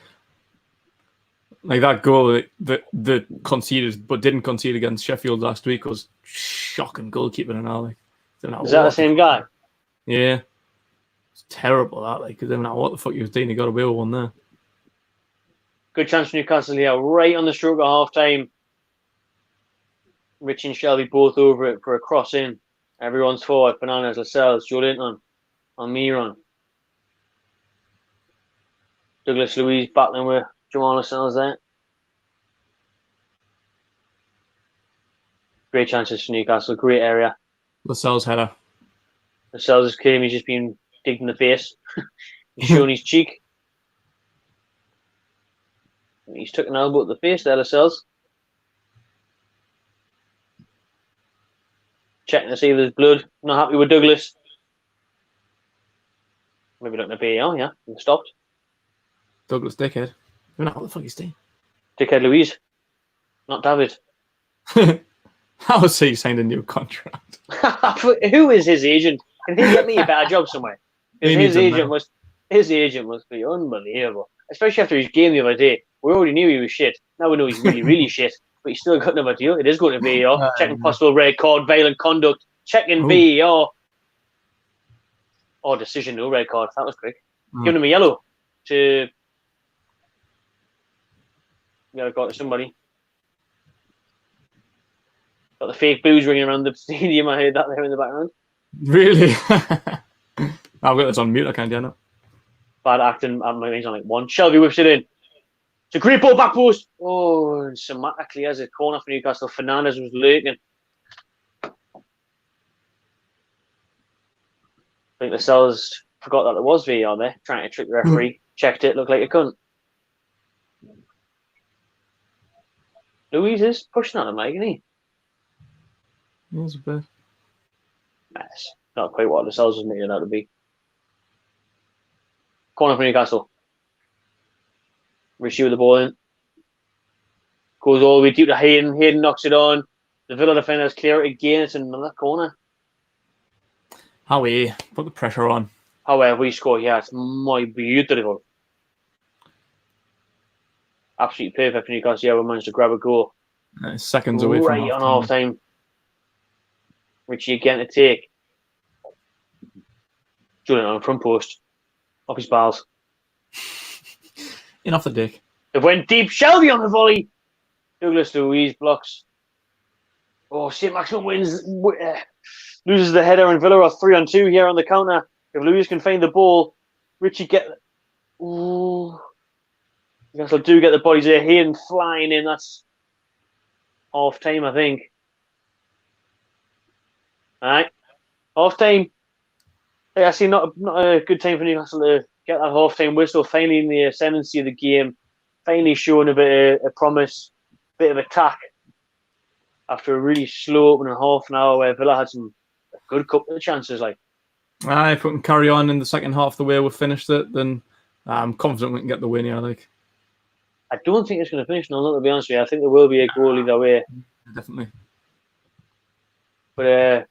Like that goal that conceded but didn't concede against Sheffield last week was shocking goalkeeping and all. Like, is that the same guy? Yeah. It's terrible, that. Like, because I don't know what the fuck he was doing. He got away with one there. Good chance for Newcastle here. Right on the stroke at half time. Rich and Shelby both over it for a cross in. Everyone's forward. Bananas, Lascelles, Joe Linton, Almiron. Douglas Luiz battling with Jamal Lascelles there. Great chances for Newcastle. Great area. Lascelles header. Lascelles came. He's just been digged in the face. He's showing his cheek. He's took an elbow at the face there, Lascelles. Checking to see if there's blood. Not happy with Douglas. Maybe looking at VAR, yeah. And stopped. Douglas dickhead. I don't know what the fuck he's doing. Dickhead Louise. Not David. How was he signed a new contract? Who is his agent? Can he get me a better job somewhere? His agent must be unbelievable. Especially after his game the other day. We already knew he was shit. Now we know he's really, really shit. But he's still got another deal. It is going to VAR. Checking possible red card, violent conduct. Checking VAR. Oh, decision, no red card. That was quick. Giving him a yellow to... Yeah, got to somebody. Got the fake boos ringing around the stadium. I heard that there in the background. Really? I've got this on mute. I can't get it. Bad acting. My name's on like 1. Shelby whips it in. It's a great ball back post. Oh, and Samata clears a corner for Newcastle. Fernandez was lurking. I think the sellers forgot that there was VAR there, trying to trick the referee. Checked it, looked like a cunt. Louise is pushing on him, like, isn't he? That's a bit. That's not quite what the sellers was making it out to be. Corner for Newcastle. Richie with the ball in. Goes all the way deep to Hayden. Hayden knocks it on. The Villa defenders clear it again. It's another corner. Howie, put the pressure on. However, we score here. It's my beautiful. Absolutely perfect for Newcastle. Yeah, we managed to grab a goal. Seconds away from right on half time. Richie again to take. Julian on front post. Off his balls. In off the dick. It went deep. Shelby on the volley. Douglas Luiz blocks. Oh, St. Maximin wins. Loses the header, and Villa are 3-on-2 here on the counter. If Luiz can find the ball, Richie get. Ooh. Newcastle do get the bodies there. Hayden flying in. That's half time, I think. All right, half time. Hey, I see not a good time for Newcastle to get that half time whistle. Finally in the ascendancy of the game. Finally showing a bit of promise, bit of attack. After a really slow opening half an hour where Villa had a good couple of chances. Like, if we can carry on in the second half the way we've finished it, then I'm confident we can get the win here. Like, I don't think it's going to finish. No, to be honest with you, I think there will be a goal either way. Definitely. But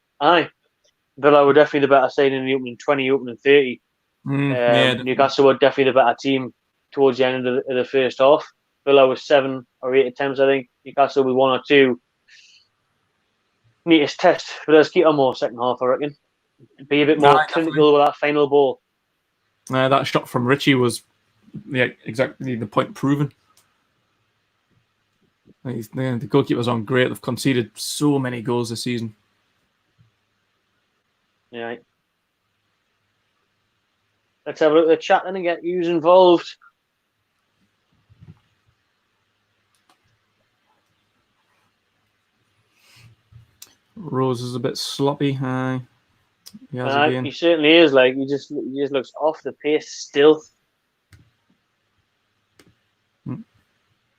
Villa were definitely the better side in the opening 20, opening 30. Yeah, Newcastle were definitely the better team towards the end of the first half. Villa was 7 or 8 attempts, I think. Newcastle with 1 or 2. Neatest test for us keep on more second half, I reckon. Be a bit more clinical with that final ball. That shot from Richie was exactly the point proven. The goalkeepers aren't great. They've conceded so many goals this season. Yeah. Let's have a look at the chat then and get you involved. Rose is a bit sloppy. He certainly is. Like he just looks off the pace still.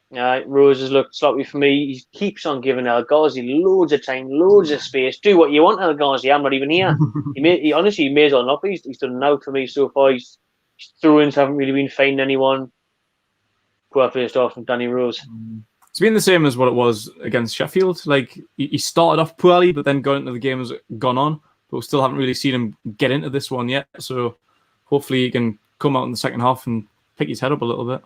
Rose has looked sloppy for me. He keeps on giving El Ghazi loads of time, loads of space. Do what you want, El Ghazi. I'm not even here. He honestly may as well not be. He's done out for me so far. His throw-ins haven't really been finding anyone. Poor first off from Danny Rose. It's been the same as what it was against Sheffield. Like he started off poorly, but then got into the game as it gone on. But we still haven't really seen him get into this one yet. So hopefully he can come out in the second half and pick his head up a little bit.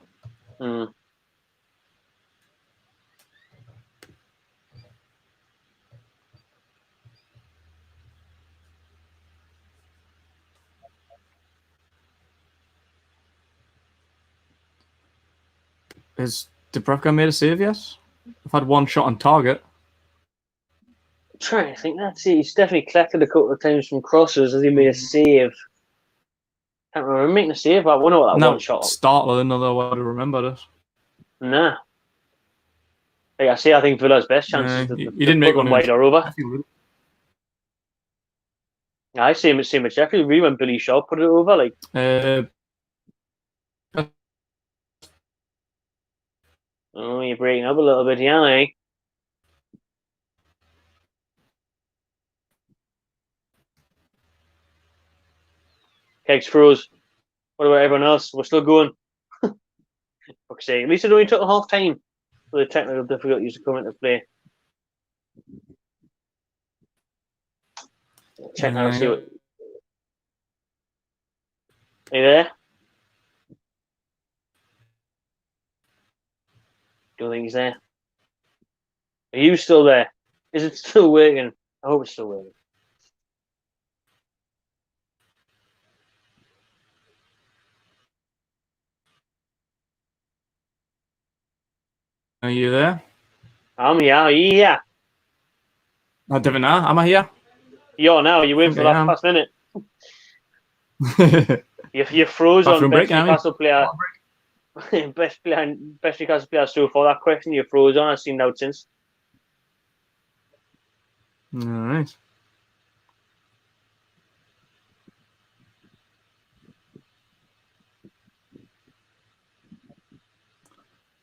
Has Dubravka made a save yet? I've had 1 shot on target. I'm trying to think. That's it. He's definitely collected a couple of times from crosses. Has he made a save? Can't remember making a save. I wonder what that 1 shot. Startler, another way to remember this. Nah. Like I say, I think Villa's best chance is he didn't make one wide or over. I see him at Sheffield. Really, when Billy Shaw put it over, like. Oh, you're breaking up a little bit here, eh? Kegs froze. What about everyone else? We're still going. Fuck's sake. At least it only took a half time for the technical difficulties to come into play. Check now, see what. Are you there? Don't think he's there. Are you still there? Is it still working? I hope it's still working. Are you there? I'm here. Are you here? I don't know. Am I here? You're now. You win for that past minute. you froze on best Newcastle player. best Newcastle player so far. That question you froze on. I've seen out since. All right.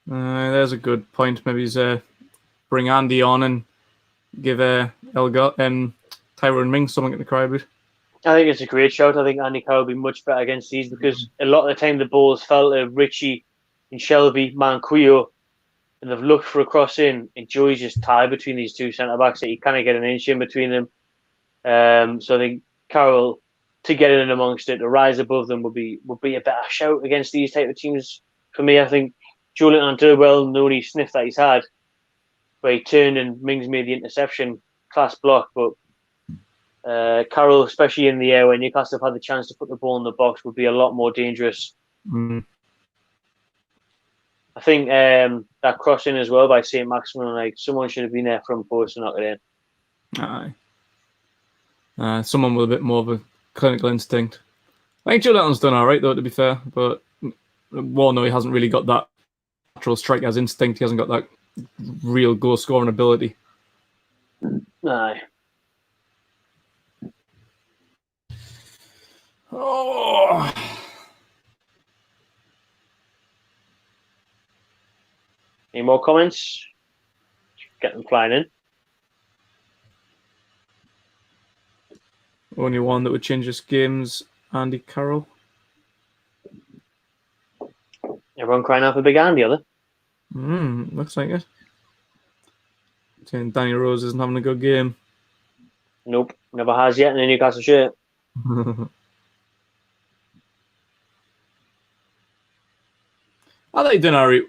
There's a good point. Maybe he's bring Andy on and give Tyrone Mings something to cry about. I think it's a great shout. I think Andy Carroll will be much better against these because a lot of the time the balls fell to Richie and Shelby, Manquillo, and they've looked for a cross in, and Joey's just tied between these two centre-backs that you kind of get an inch in between them. So I think Carroll, to get in amongst it, to rise above them would be a better shout against these type of teams. For me, I think Joelinton did well in the only sniff that he's had, where he turned and Mings made the interception, class block, but Carroll, especially in the air when Newcastle have had the chance to put the ball in the box, would be a lot more dangerous. I think that crossing as well by St. Maximin, like someone should have been there from post and knock it in. Aye. Someone with a bit more of a clinical instinct. I think Joelinton's done all right though, to be fair, but no, he hasn't really got that natural striker's instinct. He hasn't got that real goal scoring ability. Aye. Oh. Any more comments? Get them flying in. Only one that would change this game's Andy Carroll. Everyone crying out for Big Andy, are they? Looks like it. Saying Danny Rose isn't having a good game. Nope, never has yet in a Newcastle shirt. I thought he did alright.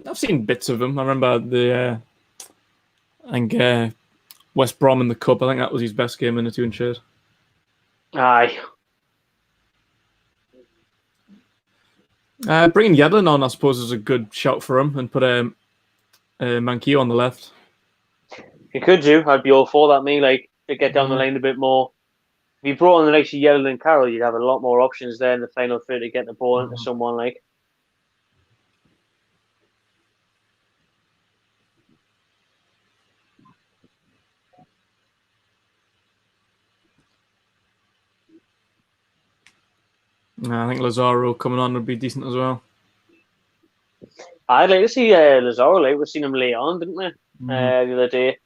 I've seen bits of him. I remember I think West Brom in the cup. I think that was his best game in the 2 shirt. Aye. Bringing Yedlin on, I suppose, is a good shout for him, and put Manquillo on the left. You could do. I'd be all for that, me. Like, to get down the lane a bit more. If you brought on the likes of Yedlin and Carroll, you'd have a lot more options there in the final third to get the ball into someone like. I think Lazaro coming on would be decent as well. I'd like to see Lazaro. Like, we've seen him late on, didn't we? The other day.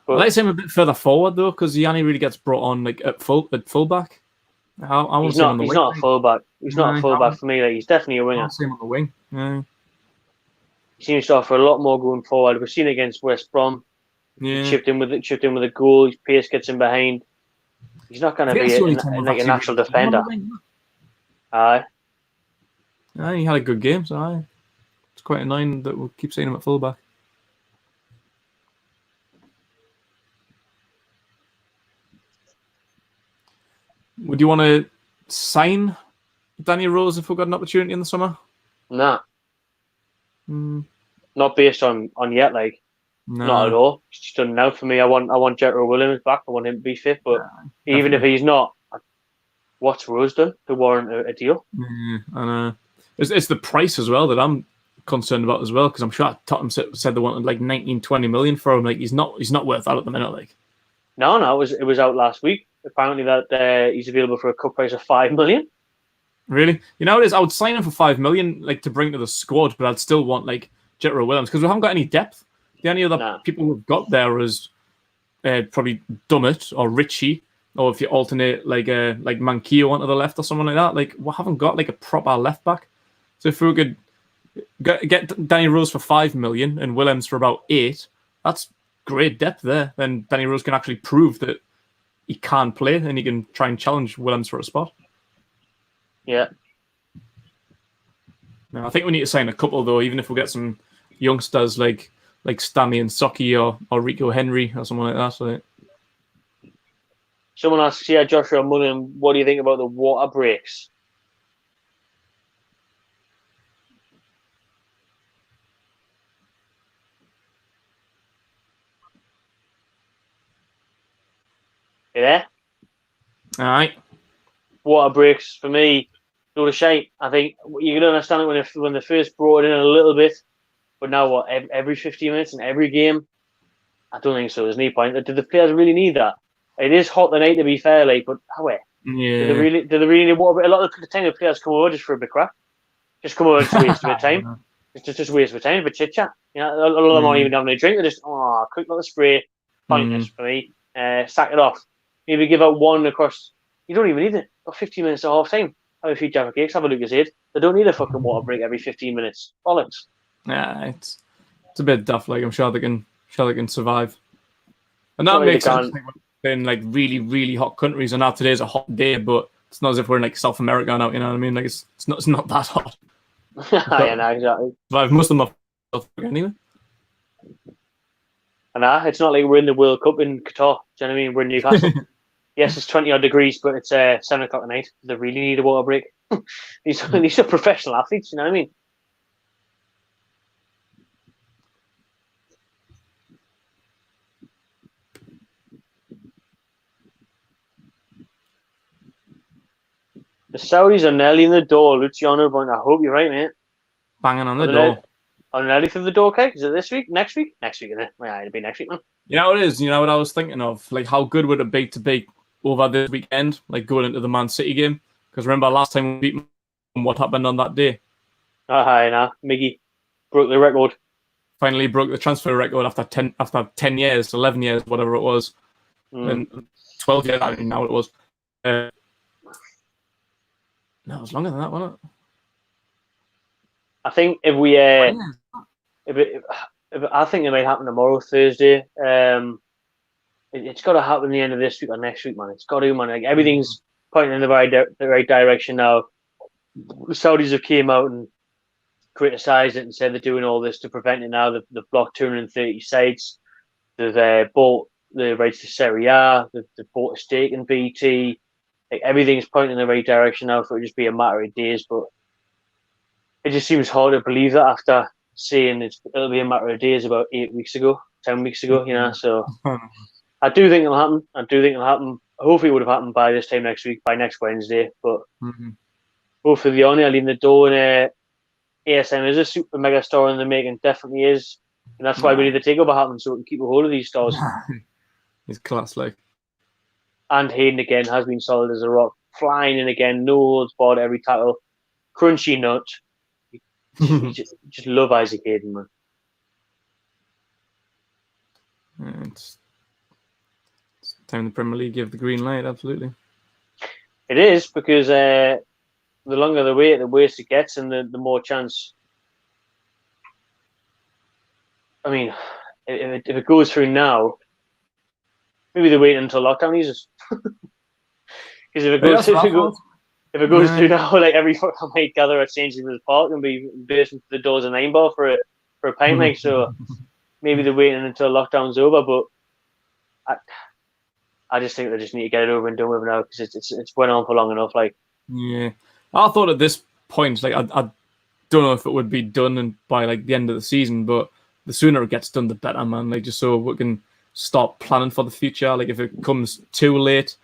But I'd like to see him a bit further forward though, because he only really gets brought on like at fullback. He's not a fullback. He's not a fullback for me. Like, he's definitely a winger. I see him on the wing. Yeah. He seems to offer a lot more going forward. We've seen it against West Brom. Yeah. He chipped in with a goal. His pace gets him behind. He's not going to be a natural defender. Aye. He had a good game, so it's quite annoying that we'll keep seeing him at fullback. Would you want to sign Danny Rose if we got an opportunity in the summer? Nah. Not based on yet, like. No. Not at all. It's just done now for me. I want Jethro Williams back. I want him to be fit, but even if he's not, what's Rose done to warrant a deal? I know. It's the price as well that I'm concerned about as well, because I'm sure Tottenham said they wanted like 19-20 million for him. Like, he's not worth that at the minute. Like, no, it was out last week. Apparently that he's available for a cut price of $5 million. Really? You know what it is? I would sign him for $5 million, like, to bring to the squad, but I'd still want like Jethro Williams, because we haven't got any depth. The only other people we've got there is probably Dummett or Richie, or if you alternate like Manquillo onto the left or someone like that. Like, we haven't got like a proper left back. So if we could get Danny Rose for $5 million and Williams for about 8, that's great depth there. Then Danny Rose can actually prove that he can play, and he can try and challenge Williams for a spot. Yeah. Now, I think we need to sign a couple though, even if we get some youngsters like Stanley and Sockie or Rico Henry or someone like that. So. Someone asks, Joshua Mullen, what do you think about the water breaks? You there? All right. Water breaks, for me, not a shame. I think you can understand it when they first brought it in a little bit. But now, every 15 minutes in every game? I don't think so. There's no point. Do the players really need that? It is hot tonight, to be fair, like, but how? Yeah. Do they really need water? A lot of the time, the players come over just for a bit of crap. Just come over to waste a bit of time. Just waste of time, but chit chat. You know, a lot of them aren't even having a drink. They're just, quick little spray. Pointless for me. Sack it off. Maybe give out one across. You don't even need it. Got 15 minutes at half time. Have a few Jaffa cakes. Have a look at it. They don't need a fucking water break every 15 minutes. Bollocks. Yeah, it's a bit duff. Like, I'm sure they can survive. And that makes sense. In like really, really hot countries, and now today's a hot day, but it's not as if we're in like South America now. You know what I mean? Like, it's not that hot. Yeah, no, exactly. Most of them are South Africa anyway. And it's not like we're in the World Cup in Qatar. Do you know what I mean? We're in Newcastle. Yes, it's 20 odd degrees, but it's 7 o'clock at night. They really need a water break. These are professional athletes. You know what I mean? The Saudis are nearly in the door, Luciano. But I hope you're right, mate. Banging on the door. Are nearly through the door, okay? Is it this week? Next week? Next week, isn't it? Yeah, it'll be next week, man. You know what it is? You know what I was thinking of? Like, how good would it be to be over this weekend, like going into the Man City game? Because remember last time we beat them, what happened on that day? Miggy broke the record. Finally broke the transfer record after 10 years, 11 years, whatever it was. And 12 years, I don't know what it was. No, it was longer than that, wasn't it? I think if we, I think it might happen tomorrow, Thursday. It's got to happen the end of this week or next week, man. It's got to, man. Like everything's pointing in the right direction now. The Saudis have came out and criticised it and said they're doing all this to prevent it now. They've blocked 230 sites. They've bought the rights to Serie A. They've bought a stake in BT. Like everything's pointing in the right direction now for it to just be a matter of days. But it just seems hard to believe that after saying it'll be a matter of days about 8 weeks ago, 10 weeks ago, you know. So I do think it'll happen. Hopefully it would have happened by this time next week, by next Wednesday. But hopefully the only I leave the door and ASM is a super mega star in the making, definitely is. And that's why we need the takeover happen so we can keep a hold of these stars. He's class, like. And Hayden again has been solid as a rock, flying in again, no holds barred every tackle, crunchy nut. just love Isaac Hayden, man. It's time the Premier League give the green light, absolutely. It is, because the longer the wait, the worse it gets, and the more chance. I mean, if it goes through now, maybe they wait until lockdown eases. Because if it goes through now, like every foot I might gather at St. James's Park and be bursting through the doors of 9 Bar for a pint, like, so maybe they're waiting until lockdown's over. But I just think they just need to get it over and done with now, because it's went on for long enough. Like, yeah, I thought at this point, like, I don't know if it would be done by like the end of the season, but the sooner it gets done, the better, man. Like, just so we can start planning for the future. Like, if it comes too late,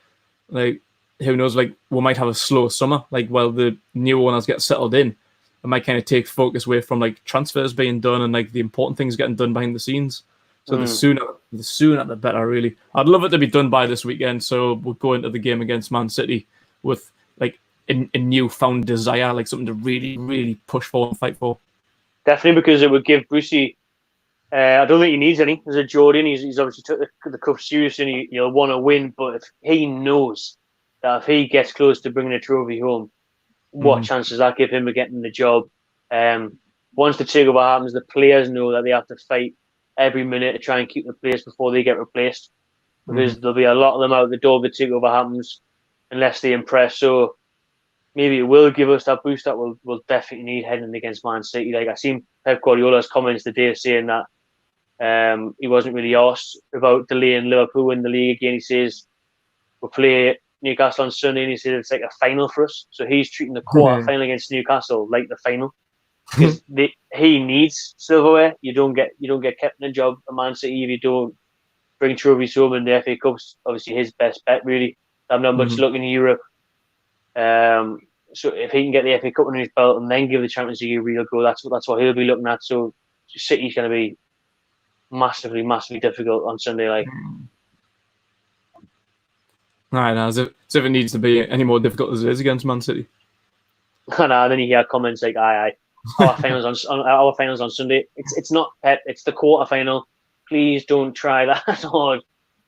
like, who knows? Like, we might have a slow summer. Like, while the new owners get settled in, it might kind of take focus away from like transfers being done and like the important things getting done behind the scenes. So the sooner the better, really. I'd love it to be done by this weekend, so we'll go into the game against Man City with like a newfound desire, like something to really, really push for and fight for. Definitely, because it would give Brucey. I don't think he needs any. As a Jordan, he's obviously took the cup seriously and he'll want to win. But if he knows that if he gets close to bringing a trophy home, what chance does that give him of getting the job? Once the takeover happens, the players know that they have to fight every minute to try and keep the place before they get replaced. Because there'll be a lot of them out the door if the takeover happens, unless they impress. So maybe it will give us that boost that we'll definitely need heading against Man City. Like, I seen Pep Guardiola's comments today saying that he wasn't really asked about delaying Liverpool in the league again. He says we'll play Newcastle on Sunday, and he says it's like a final for us. So he's treating the quarter final against Newcastle like the final, because he needs silverware. You don't get kept in a job at Man City if you don't bring trophies home, and the FA Cup's obviously his best bet, really. I'm not much luck in Europe. So if he can get the FA Cup under his belt and then give the Champions League a real go, that's what he'll be looking at. So City's going to be massively, massively difficult on Sunday. Like, right now, as if it needs to be any more difficult as it is against Man City. And then you hear comments like, "Aye, our finals on Sunday. It's not Pep. It's the quarter final. Please don't try that hard."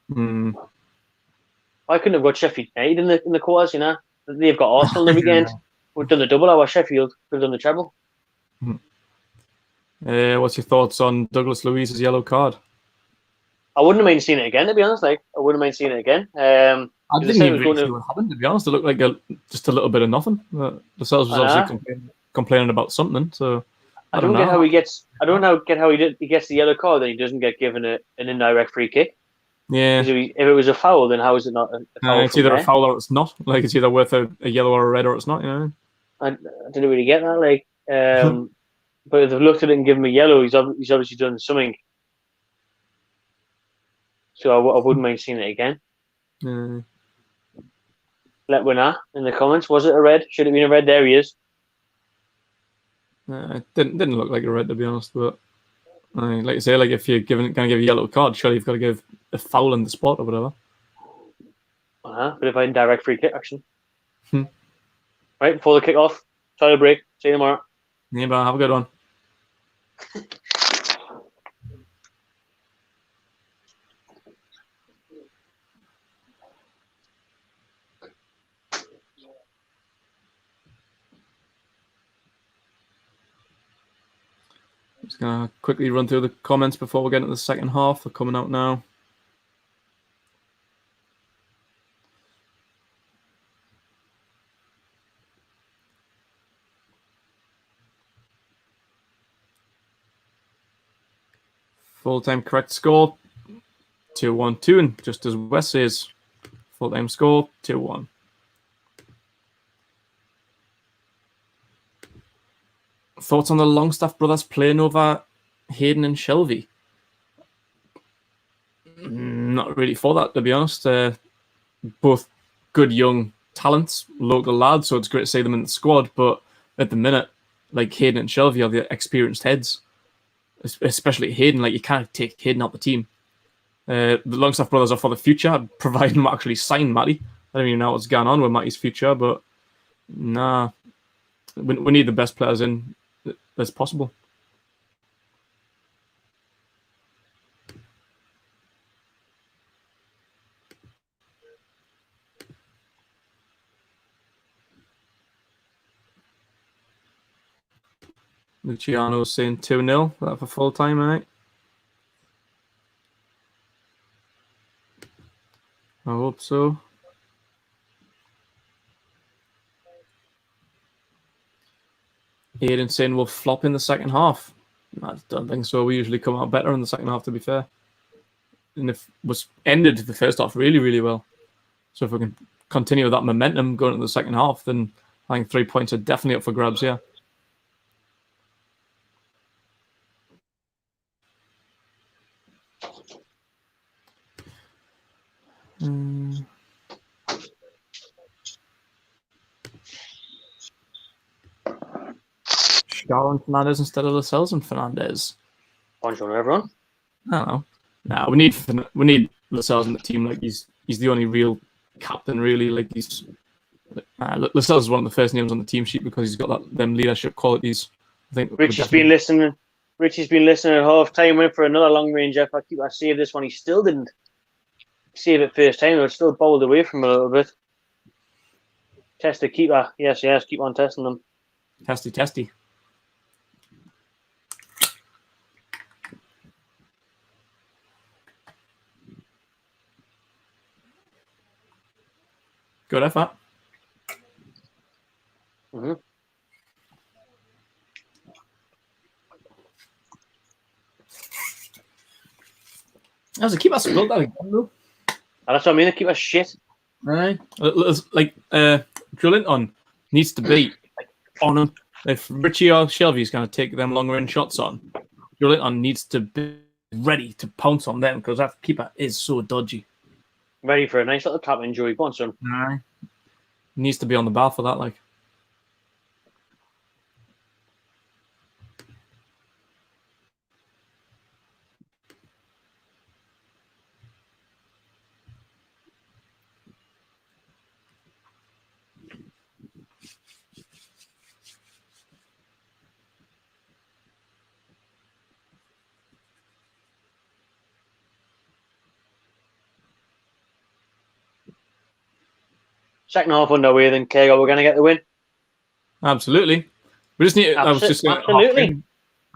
Why couldn't have got Sheffield United in the quarters? You know, they've got Arsenal the weekend. We've done the double hour. Sheffield, we've done the treble. What's your thoughts on Douglas Luiz's yellow card? I wouldn't mind seeing it again, to be honest. Like, I wouldn't mind seeing it again. I didn't even really see what happened, to be honest. It looked like just a little bit of nothing. The Cells was obviously complaining about something. So I don't know. Get how he gets. I don't get how he gets the yellow card and he doesn't get given an indirect free kick. Yeah. If it was a foul, then how is it not a foul? It's either a foul or it's not. Like, it's either worth a yellow or a red or it's not. You know. I didn't really get that. Like, but if they've looked at it and given him a yellow, he's obviously done something. So I wouldn't mind seeing it again. Let winner in the comments. Was it a red? Should it have been a red? There he is. It didn't look like a red, to be honest. But like you say, like, if you're going to give a yellow card, surely you've got to give a foul in the spot or whatever. But if I indirect free kick action. Right, before the kick off, try to break. See you tomorrow. Yeah, but have a good one. Just going to quickly run through the comments before we get into the second half. They're coming out now. Full-time correct score, 2-1-2, and just as Wes says, full-time score, 2-1. Thoughts on the Longstaff brothers playing over Hayden and Shelby? Not really for that, to be honest. Both good young talents, local lads, so it's great to see them in the squad, but at the minute, like Hayden and Shelby are the experienced heads, especially Hayden. Like, you can't take Hayden out the team. The Longstaff brothers are for the future, providing we actually sign Matty. I don't even know what's going on with Matty's future, but nah, we need the best players in as possible. Luciano's saying 2-0 for full time, right? I hope so. Aidan saying we'll flop in the second half. I don't think so. We usually come out better in the second half, to be fair. And if was ended the first half really, really well. So if we can continue that momentum going into the second half, then I think 3 points are definitely up for grabs, yeah. Shaw and Fernandez instead of Lascelles and Fernandez. Bonjour, everyone. I don't know. Nah, we need Lascelles in the team. Like, he's the only real captain, really. Like, Lascelles is one of the first names on the team sheet because he's got them leadership qualities. I think Richie's been listening at half time. Went for another long range effort. I saved this one. He still didn't save it first time. It was still bowled away from him a little bit. Test the keeper. Yes. Keep on testing them. Testy. Good effort. Mm-hmm. As a keeper spilled that again, though. That's what I mean. The keeper shit. Right. Like, Joelinton needs to be on him. If Richie or Shelby is going to take them long range shots on, Joelinton needs to be ready to pounce on them because that keeper is so dodgy. Ready for a nice little tap injury. Go on, son. Needs to be on the bar for that, like. Second half underway, then Kego, we're going to get the win. Absolutely. We just need. Absolutely.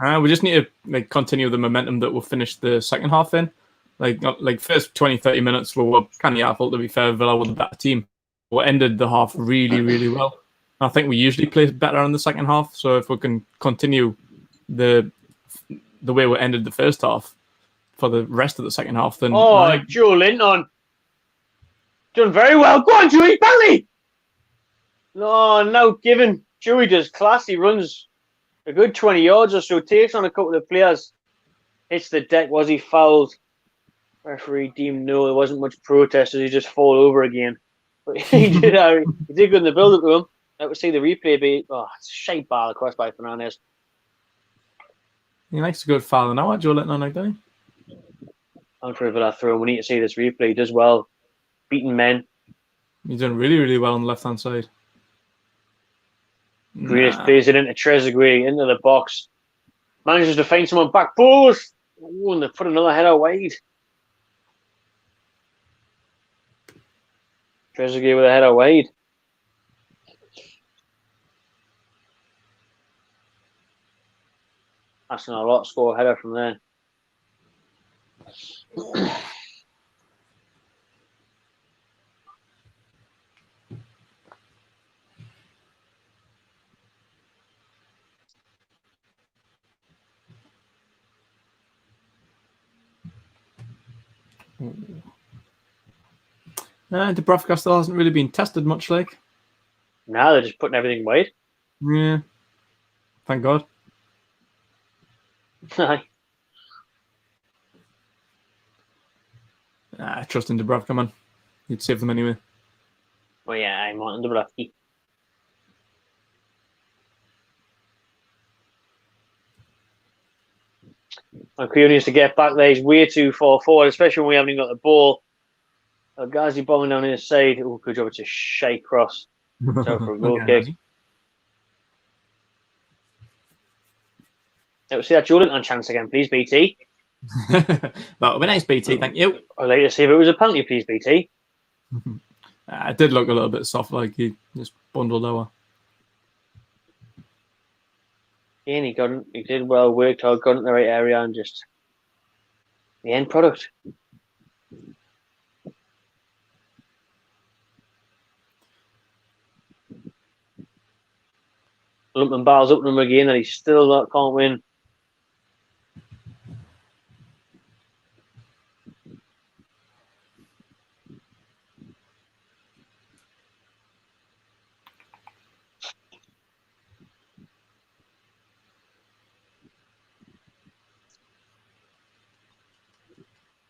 We just need to continue the momentum that will finish the second half in. Like first 20, 30 minutes were kind of our fault, to be fair. Villa were the better team. We ended the half really, really well. I think we usually play better in the second half. So if we can continue the way we ended the first half for the rest of the second half, then Joelinton. Done very well. Go on, Dewey, penalty! No given. Dewey does class. He runs a good 20 yards or so, takes on a couple of players, hits the deck. Was he fouled? Referee deemed no. There wasn't much protest as he just fall over again. But he did good in the build-up to him. I would see the replay be, it's a shite ball across by Fernandez. He likes a good foul now, Joelinton, like that. I'm sure for that throw. We need to see this replay. He does well. Beating men. He's done really, really well on the left-hand side. Greatest plays it into Trezeguet, into the box. Manages to find someone back post. And they put another header wide. Trezeguet with a header wide. That's not a lot. Score a header from there. Dubravka still hasn't really been tested much, like. Now they're just putting everything wide. Yeah. Thank God. Aye. Trust in Dubravka, man. You'd save them anyway. Well, yeah, I'm on Dubravka. And Creo needs to get back there. He's way too far forward, especially when we haven't even got the ball. Ghazi bombing down his side. Oh, good job. It's a shite cross. So for a goal kick. Let's see that Jordan chance again, please, BT. That would be nice, BT. Thank you. I'd like to see if it was a penalty, please, BT. It did look a little bit soft, like he just bundled over. Yeah, and he did well, worked hard, got in the right area, and just the end product. Lumping battles up to him again, and he still can't win.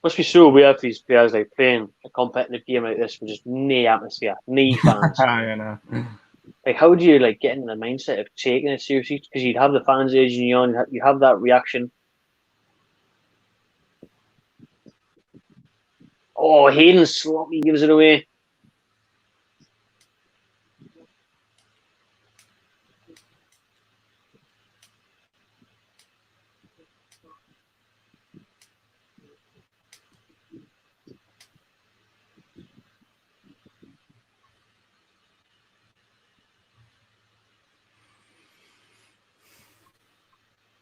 Must be so weird for these players like playing a competitive game like this with just no atmosphere, no fans. I know. Like, how do you like get in the mindset of taking it seriously? Because you'd have the fans urging you on, you have that reaction. Oh, Hayden sloppy gives it away.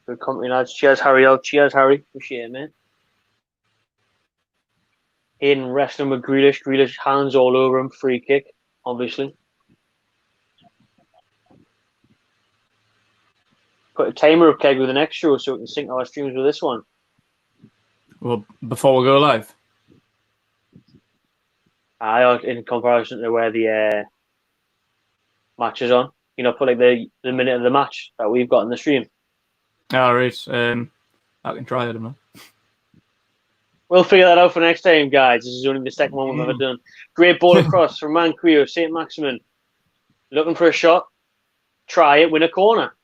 Good company, lads. Cheers, Harry. Cheers, Harry. Appreciate it, man. Hayden wrestling with Grealish. Grealish hands all over him. Free kick, obviously. Put a timer up, Keg, with the next show so we can sync our streams with this one. Well, before we go live. In comparison to where the match is on. You know, put like the minute of the match that we've got in the stream. All right. I can try it, I don't know. We'll figure that out for next time, guys. This is only the second one we've ever done. Great ball across from Manquillo, St. Maximin. Looking for a shot. Try it, win a corner.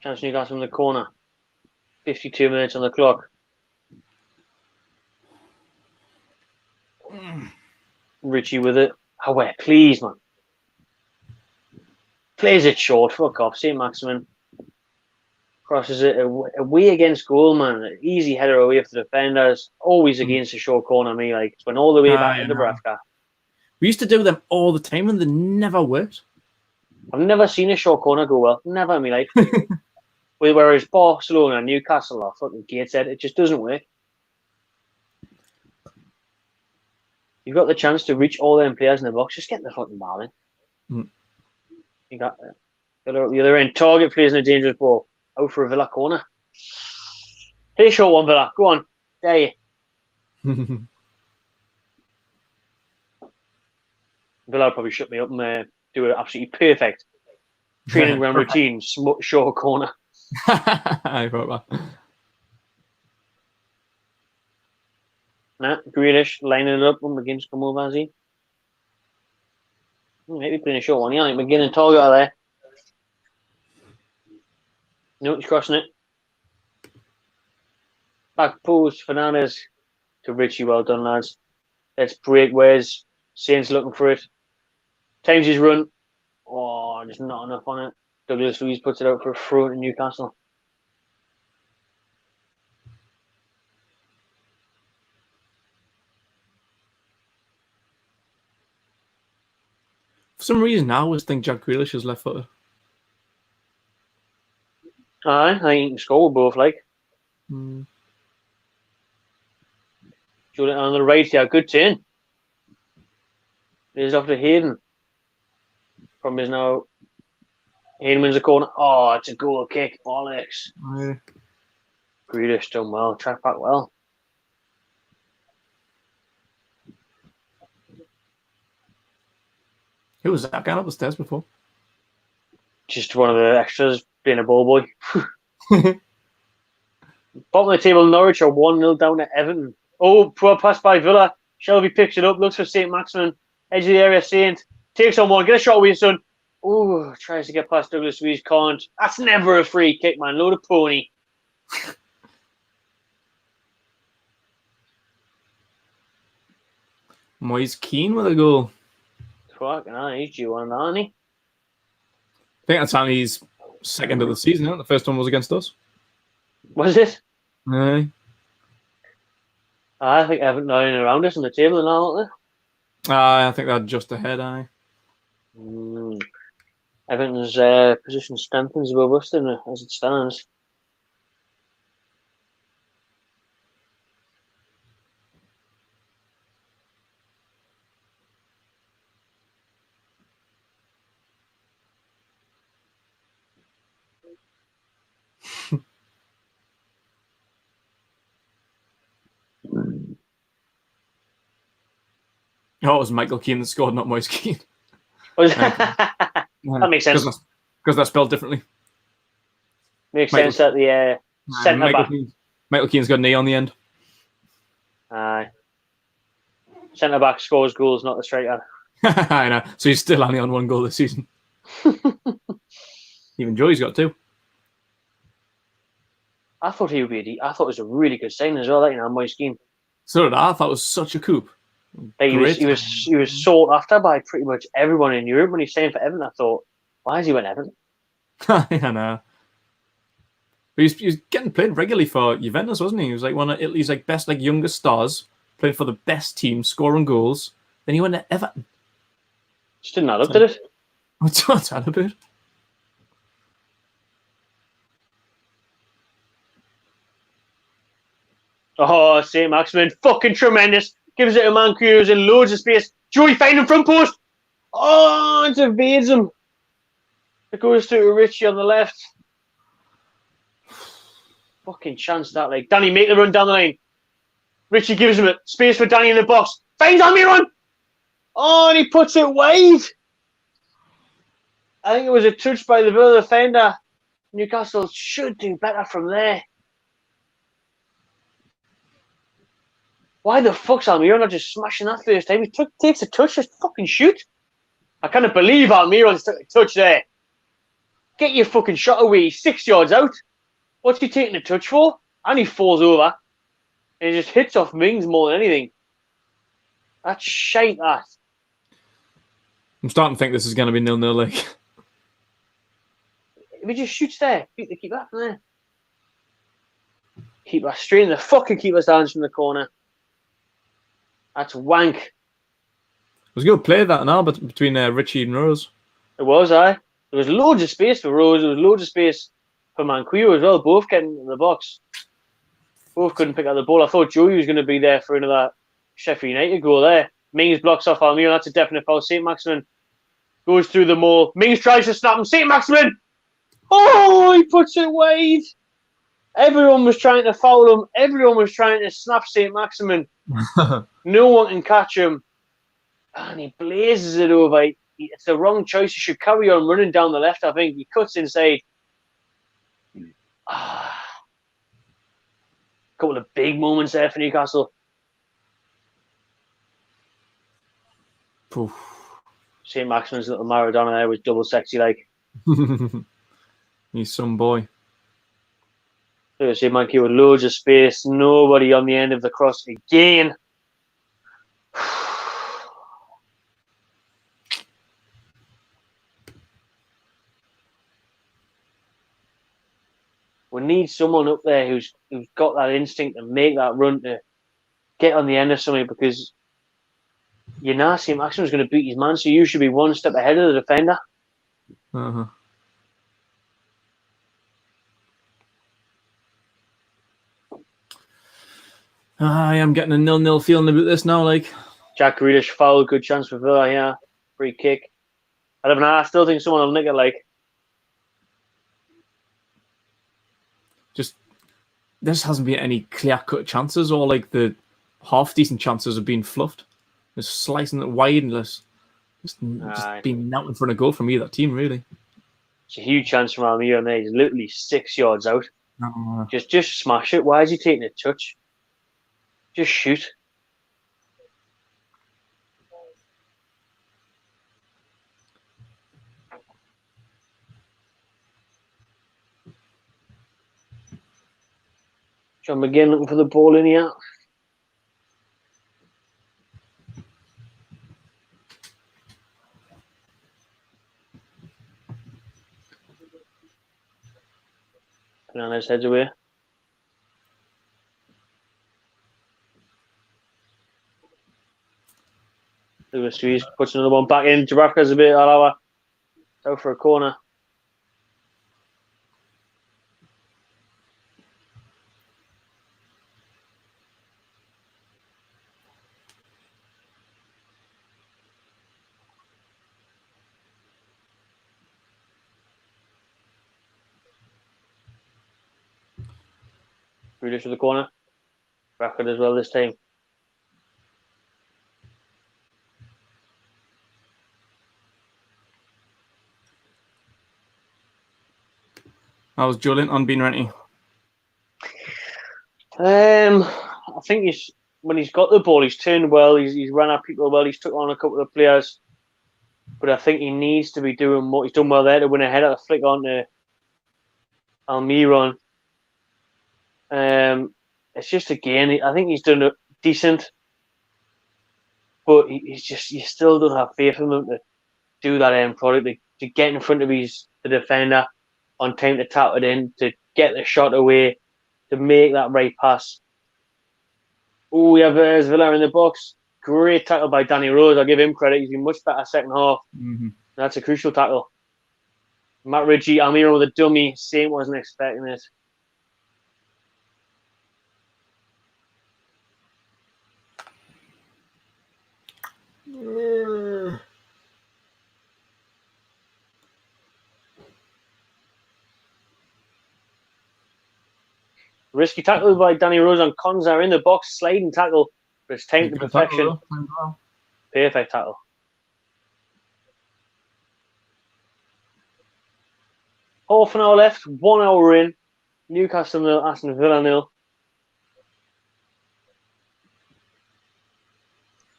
Chance Newcastle in the corner. 52 minutes on the clock. Richie with it. Away, please, man. Plays it short. Fuck off. St. Maximin. Crosses it away against goal, man. An easy header away for the defenders. Always against the short corner, me. Like, it's went all the way back into Dubravka. We used to do them all the time and they never worked. I've never seen a short corner go well. Never in my life. Whereas Barcelona, Newcastle, or fucking Gateshead, it just doesn't work. You've got the chance to reach all them players in the box. Just get the fucking ball in. You got the other end. Target plays in a dangerous ball. Out for a Villa corner. Play a short one, Villa. Go on. There you. Villa will probably shut me up and do an absolutely perfect training ground routine. Short corner. I thought that. Nah, Grealish lining it up when McGinn's come over, has he? Maybe playing a short one. Yeah, like McGinn and Target are there. No, he's crossing it. Back post, Fernandez to Richie. Well done, lads. Let's break. Where's Saints looking for it? Times his run. Oh, just not enough on it. Douglas Luiz puts it out for a throw in Newcastle. For some reason, I always think Jack Grealish is left-footed. Aye, I think he can score with both, like. Julian on the right here. Good turn. There's off to Hayden. Problem is now Hayden wins the corner. Oh, it's a goal kick. Bollocks. Grealish done well. Track back well. Who was that guy up the stairs before? Just one of the extras being a ball boy. Bottom of the table, Norwich are 1-0 down to Everton. Oh, poor pass by Villa. Shelby picks it up, looks for St. Maximin. Edge of the area, Saint. Takes on one, get a shot with his son. Oh, tries to get past Douglas Luiz, can't. That's never a free kick, man. Load of pony. Moise Keane with a goal. Fucking hell, he's due one, aren't he? I think that's only his second of the season, isn't it? The first one was against us. Was it? Aye. I think Everton are in around us on the table and all, aren't I think they're just ahead, aye. they? Everton's position strengthens above us, doesn't it, as it stands? Oh, it was Michael Keane that scored, not Moise Keane. That makes sense. Because they're spelled differently. Makes sense that the centre back. Michael Keane's got an E on the end. Aye. Centre back scores goals, not the striker. I know. So he's still only on one goal this season. Even Joey's got two. I thought he would be. I thought it was a really good signing as well. That, Moise Keane. So did I. I thought it was such a coup. Like he was sought after by pretty much everyone in Europe when he's signed for Everton. I thought, why is he with Everton? I know. But he was getting played regularly for Juventus, wasn't he? He was like one of Italy's best youngest stars, played for the best team, scoring goals. Then he went to Everton. Just didn't add up, did it? What's that about? Oh, St. Maximin, fucking tremendous. Gives it to Mancuso in loads of space. Joey find him front post. Oh, it evades him. It goes to Richie on the left. Fucking chance that, Danny, make the run down the line. Richie gives him it. Space for Danny in the box. Finds Almiron. Oh, and he puts it wide. I think it was a touch by the Villa defender. Newcastle should do better from there. Why the fuck's Almiron not just smashing that first time? He takes a touch, just fucking shoot. I can't believe Almiron's took a touch there. Get your fucking shot away. 6 yards out. What's he taking a touch for? And he falls over. And he just hits off Mings more than anything. That's shite, that. I'm starting to think this is going to be 0-0. If he just shoots there, keep that from there. Keep that straight in the fucking keeper's hands from the corner. That's wank. It was a good play that now, but between Richie and Rose. It was, aye. There was loads of space for Rose. There was loads of space for Mancuso as well. Both getting in the box. Both couldn't pick up the ball. I thought Joey was going to be there for another Sheffield United goal there. Mings blocks off Almiron. That's a definite foul. St. Maximin goes through the maul. Mings tries to snap him. St. Maximin! Oh, he puts it wide. Everyone was trying to foul him. Everyone was trying to snap St. Maximin. No one can catch him. And he blazes it over. It's the wrong choice. He should carry on running down the left, I think. He cuts inside. Couple of big moments there for Newcastle. Poof. St. Maximin's little Maradona there was double sexy like. He's some boy. St. Mankey with loads of space. Nobody on the end of the cross again. We need someone up there who's got that instinct to make that run to get on the end of something, because St. Maximin's going to beat his man, so you should be one step ahead of the defender. Uh-huh. I am getting a 0-0 feeling about this now. Like Jack Grealish foul, good chance for Villa here. Free kick. I still think someone will nick it. Like, just there just hasn't been any clear-cut chances, or like the half-decent chances have been fluffed. Just slicing it wide and just being out in front of goal from either team, really. It's a huge chance from Almiron there. He's literally 6 yards out. Just smash it. Why is he taking a touch? Just shoot. John McGinn looking for the ball in here. Fernandez heads away. Lewis Rees puts another one back in. Dubravka's a bit out for a corner. Grealish to the corner. Dubravka as well this time. How's Joelinton been, Renty? I think when he's got the ball, he's turned well. He's run at people well. He's took on a couple of players, but I think he needs to be doing more. He's done well there to win a header, flick on to Almiron. It's just again, I think he's done decent, but you still don't have faith in him to do that end product, to get in front of the defender on time, to tap it in, to get the shot away, to make that right pass. Oh, we have Villa in the box. Great tackle by Danny Rose. I'll give him credit. He's been much better second half. That's a crucial tackle. Matt Ritchie, Almiron with a dummy. Saint wasn't expecting it. Risky tackle by Danny Rose on Konza in the box, sliding tackle, but it's timed to perfection. Perfect tackle. Half an hour left, 1 hour in. Newcastle 0, Aston Villa 0.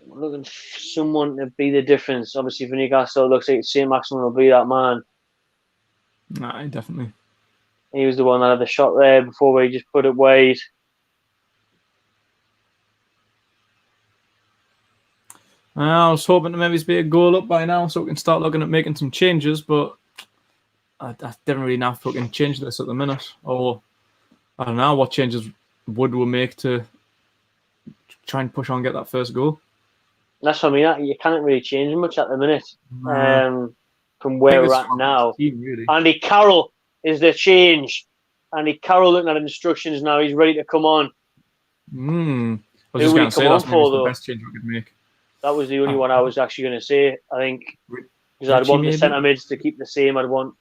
We're looking for someone to be the difference. Obviously, for Newcastle, it looks like St. Maximin will be that man. Nah, definitely. He was the one that had the shot there before we just put it wide. I was hoping to maybe be a goal up by now so we can start looking at making some changes, but I didn't really know if we can change this at the minute. Or I don't know what changes would we make to try and push on and get that first goal. That's what I mean. You can't really change much at the minute from where we're at now. Team, really. Andy Carroll is the change. Andy Carroll looking at instructions now. He's ready to come on. I was just going to say that's the best change we could make. That was the only one I was actually going to say. I think because I'd want the centre mids to keep the same. I was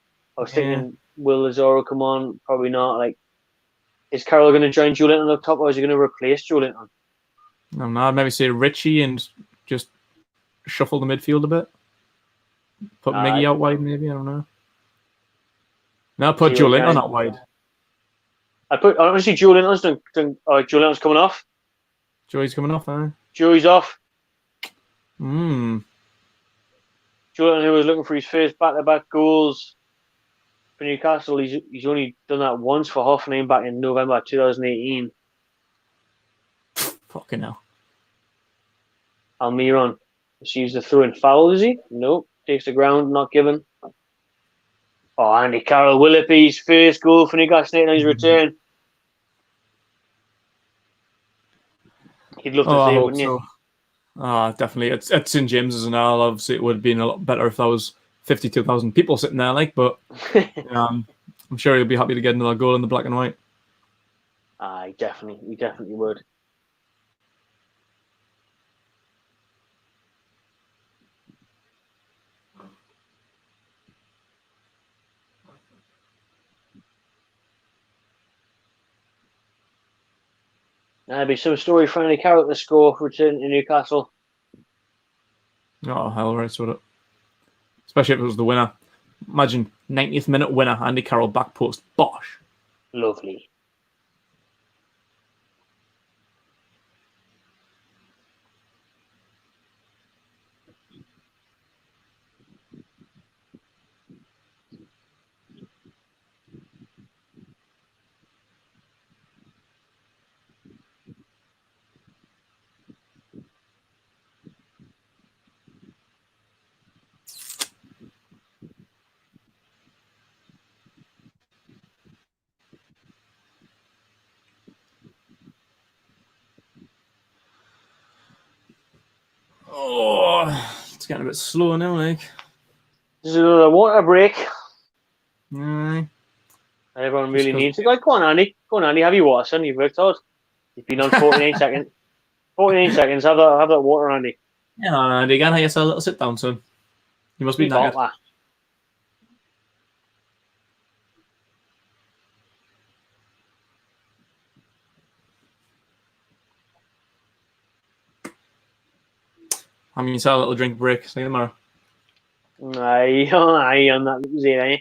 thinking, will Lazaro come on? Probably not. Like, is Carroll going to join Joelinton up top, or is he going to replace Joelinton? I'd maybe say Ritchie and just shuffle the midfield a bit. Put Miggy out wide, maybe. I don't know. No, put Joelinton out wide. Honestly, Joelinton's coming off. Joey's coming off, eh? Joey's off. Joelinton, who was looking for his first back-to-back goals for Newcastle, he's only done that once for Hoffenheim back in November 2018. Fucking hell. Almiron receives the throw-in foul, is he? Nope. Takes the ground, not given. Oh, Andy Carroll, will it be his first goal for Newcastle on his return? He'd love to see it, wouldn't you? Definitely. It's at St. James's and all. Obviously, it would have been a lot better if that was 52,000 people sitting there, but I'm sure he'll be happy to get another goal in the black and white. He definitely would. There'll be some story for Andy Carroll to score, return to Newcastle. Oh, hell right, sort of. Especially if it was the winner. Imagine 90th minute winner, Andy Carroll back post. Bosh. Lovely. Oh, it's getting a bit slow now, like. This is another water break. Aye. Everyone really needs to go. Go on, Andy. Go on, Andy. Have your water, son. You've worked hard. You've been on 49 seconds. 49 seconds. Have that water, Andy. Yeah, Andy, again, have yourself a little sit down, son. You must be knackered. I mean, a little drink break. See you tomorrow. Aye, on that zero, eh?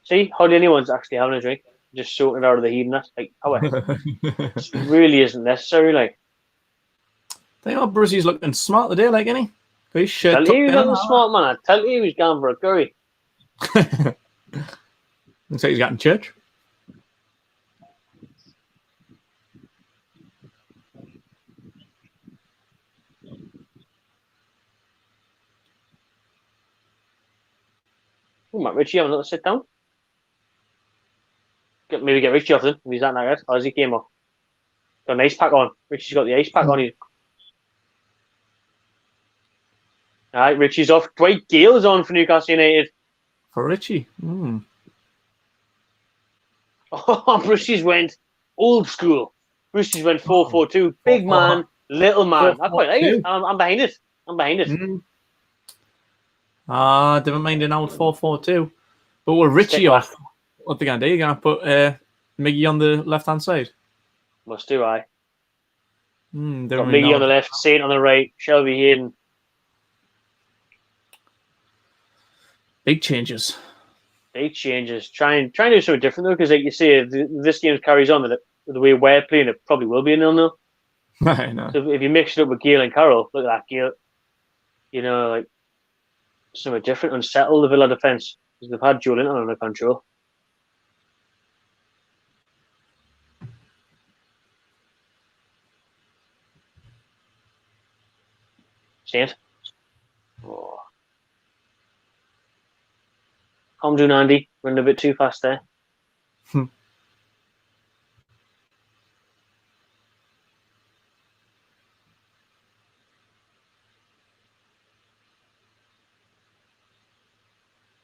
See, hardly anyone's actually having a drink. Just sorting it out of the heat and that. Like, oh, it really isn't necessary, like. They are Brucey's looking smart today, like, any. His shirt. Tell you he was smart, man. I tell you he was going for a curry. Looks like he's got in church. Oh, Matt Ritchie having a little sit down. Maybe get Ritchie off then, if he's that knackered. Or has he came off? Got an ice pack on. Ritchie's got the ice pack on. Alright, Ritchie's off. Dwight Gale's on for Newcastle United. For Ritchie. Oh, Brucey's went old school. Brucey's went 4-4-2. Big man, little man. I quite like it. I'm behind it. I'm behind it. Didn't mind an old 4-4-2. But with Ritchie off, what they going to do? You're going to put Miggy on the left-hand side? Must do, aye. Got Miggy Miggy on the left, Saint on the right, Shelby Hayden. Big changes. Big changes. Try and do something different, though, because like you say, if this game carries on the way we're playing, it probably will be a 0-0. I know. So if you mix it up with Gale and Carroll, look at that, Gale. You know, like, something different, unsettle the Villa defence, because they've had Joe Linton under control. Saint. Oh. Calm down, Andy. Running a bit too fast there.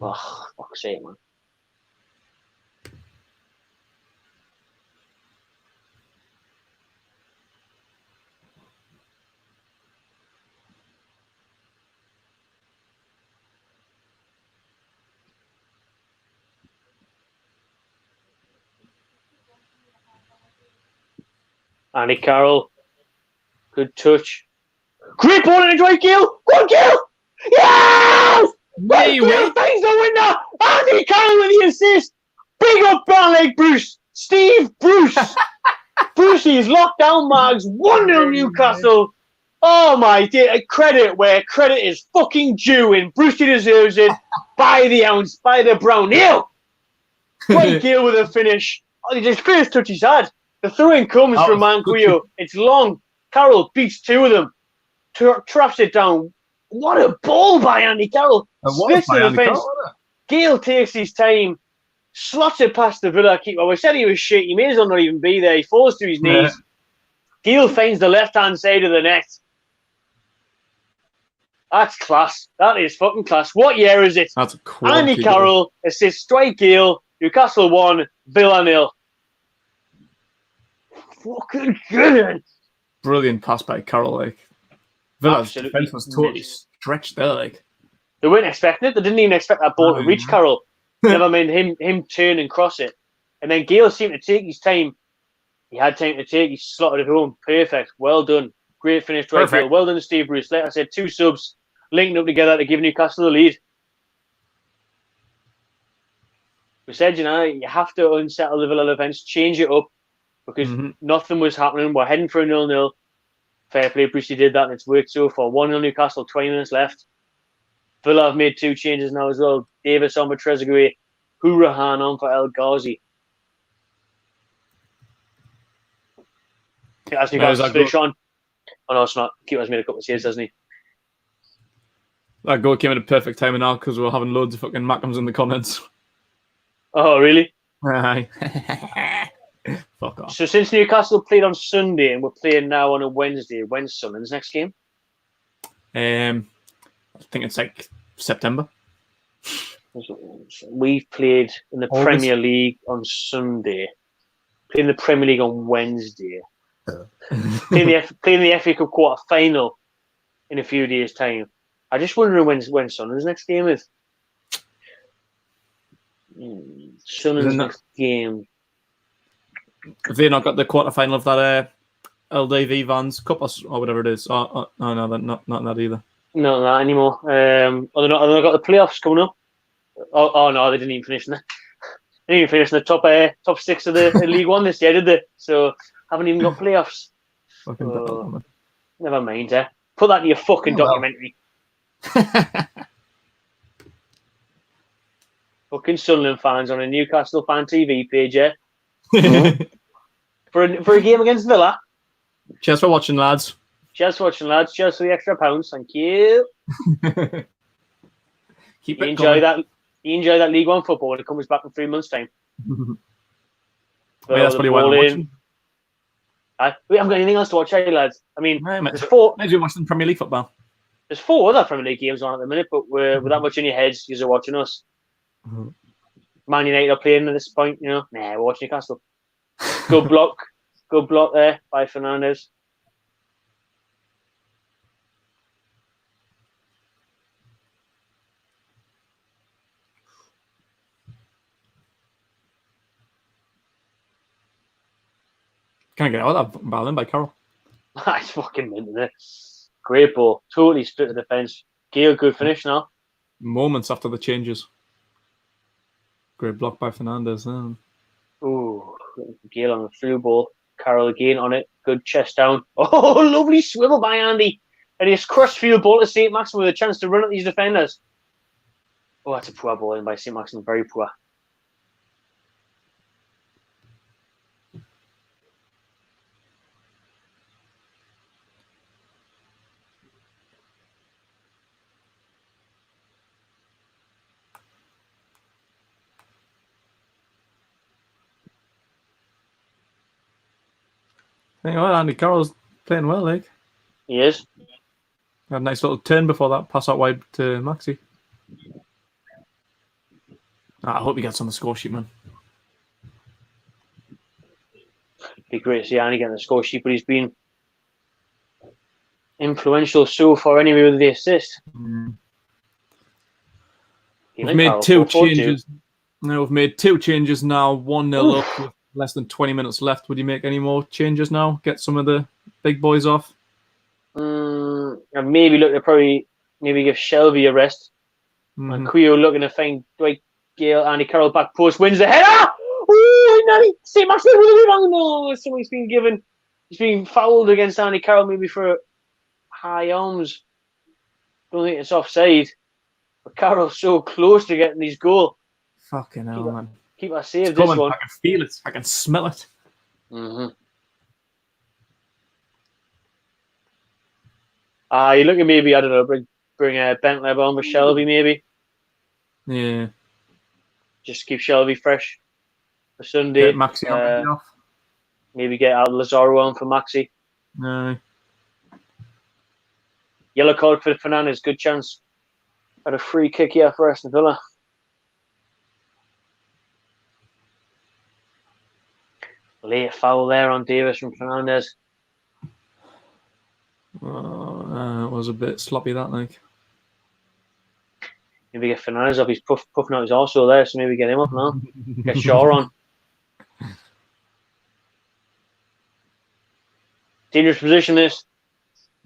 Oh, fuck's sake, man. Andy Carroll. Good touch. Great ball in a Dwight Gale. Go on, Gale! Yes! Dwight Gale finds the winner! Andy Carroll with the assist! Big up Barnlake Bruce! Steve Bruce! Brucey's lockdown marks 1-0 Newcastle. Oh my dear, credit where credit is fucking due, and Brucey deserves it by the ounce, by the brown nail. Dwight Gale with a finish. Oh, his first touch he's had. The throw-in comes from Manquillo. It's long. Carroll beats two of them. Traps it down. What a ball by Andy Carroll. Splits the defence. Gale takes his time. Slots it past the Villa keeper. We said he was shit. He may as well not even be there. He falls to his knees. Gale finds the left-hand side of the net. That's class. That is fucking class. What year is it? That's a Andy Carroll assists Dwight Gale. Newcastle 1, Villa 0. Fucking good. Brilliant pass by Carroll, like. Villa's defense was totally stretched there, like. They weren't expecting it. They didn't even expect that ball to reach Carroll. Never mind him turn and cross it. And then Gale seemed to take his time. He had time to take. He slotted it home. Perfect. Well done. Great finish to right field. Well done to Steve Bruce. Like I said, 2 subs linking up together to give Newcastle the lead. We said, you have to unsettle the Villa defence, change it up, because nothing was happening. We're heading for a 0-0. Fair play, Brucey did that, and it's worked so far. 1-0 Newcastle, 20 minutes left. Villa have made 2 changes now as well. Davis on for Trezeguet, Hourahan on for El Ghazi. As Newcastle's finish on. Oh no, it's not. Keeper's made a couple of saves, hasn't he? That goal came at a perfect time now because we were having loads of fucking Mackems in the comments. Oh, really? Aye. Fuck off. So since Newcastle played on Sunday and we're playing now on a Wednesday, when's Sunderland's next game? I think it's like September. We've played in the Premier League on Sunday. Playing the Premier League on Wednesday. Playing the FA Cup quarter final in a few days' time. I'm just wondering when Sunderland's next game is. Sunderland's next game. Have they not got the quarter final of that LDV Vans Cup or whatever it is? Oh no, not that either. Not that anymore. They've not got the playoffs coming up. Oh no, they didn't even finish in the. They didn't even finish in the top 6 of the League One this year, did they? So haven't even got playoffs. Never mind, eh? Put that in your fucking documentary. Fucking Sunderland fans on a Newcastle FanTV page, yeah? for a game against Villa. Cheers for watching, lads. Cheers for watching, lads. Cheers for the extra pounds. Thank you. Keep it enjoy that League One football when it comes back in 3 months' time. That's probably why I'm watching. We haven't got anything else to watch, eh, lads? I mean, there's 4. Maybe we're watching Premier League football. There's 4 other Premier League games on at the minute, but with that much in your heads, you're watching us. Man United are playing at this point, Nah, we're watching Newcastle. Good block there by Fernandes. Can't get out of that ball in by Carroll. That's fucking mint, isn't it? Great ball. Totally split the defence. Gale, good finish now. Moments after the changes. Great block by Fernandes. Ooh, Gale on the through ball. Carroll again on it. Good chest down. Oh, lovely swivel by Andy. And he's crushed field ball to St. Maximin with a chance to run at these defenders. Oh, that's a poor ball in by St. Maximin. Very poor. Hey, well, Andy Carroll's playing well, like. He is. Had a nice little turn before that pass out wide to Maxi. I hope he gets on the score sheet, man. Be great to see Andy getting the score sheet, but he's been influential so far anyway with the assist. We've made 2 changes. No, we've made 2 changes now. 1-0 up with less than 20 minutes left. Would you make any more changes now? Get some of the big boys off? And maybe look to maybe give Shelby a rest. And Quio looking to find Dwight Gale, Andy Carroll back post, wins the header. Ooh, Nanny, St. Maximin with a rebound. No, somebody's been given. He's been fouled against Andy Carroll, maybe for high arms. Don't think it's offside. But Carroll's so close to getting his goal. Fucking hell, man. Keep us safe this one. I can feel it. I can smell it. You're looking maybe, I don't know, bring Bentley on with Shelby maybe. Yeah. Just keep Shelby fresh for Sunday. Get Maxi off. Maybe get out Lazaro on for Maxi. No. Yellow card for Fernandes. Good chance. Had a free kick here for Aston Villa. Late foul there on Davis from Fernandes. It was a bit sloppy, that, like. Maybe get Fernandez up. He's puffing out his arsehole there, so maybe get him up now. Get Shaw on. Dangerous position, this.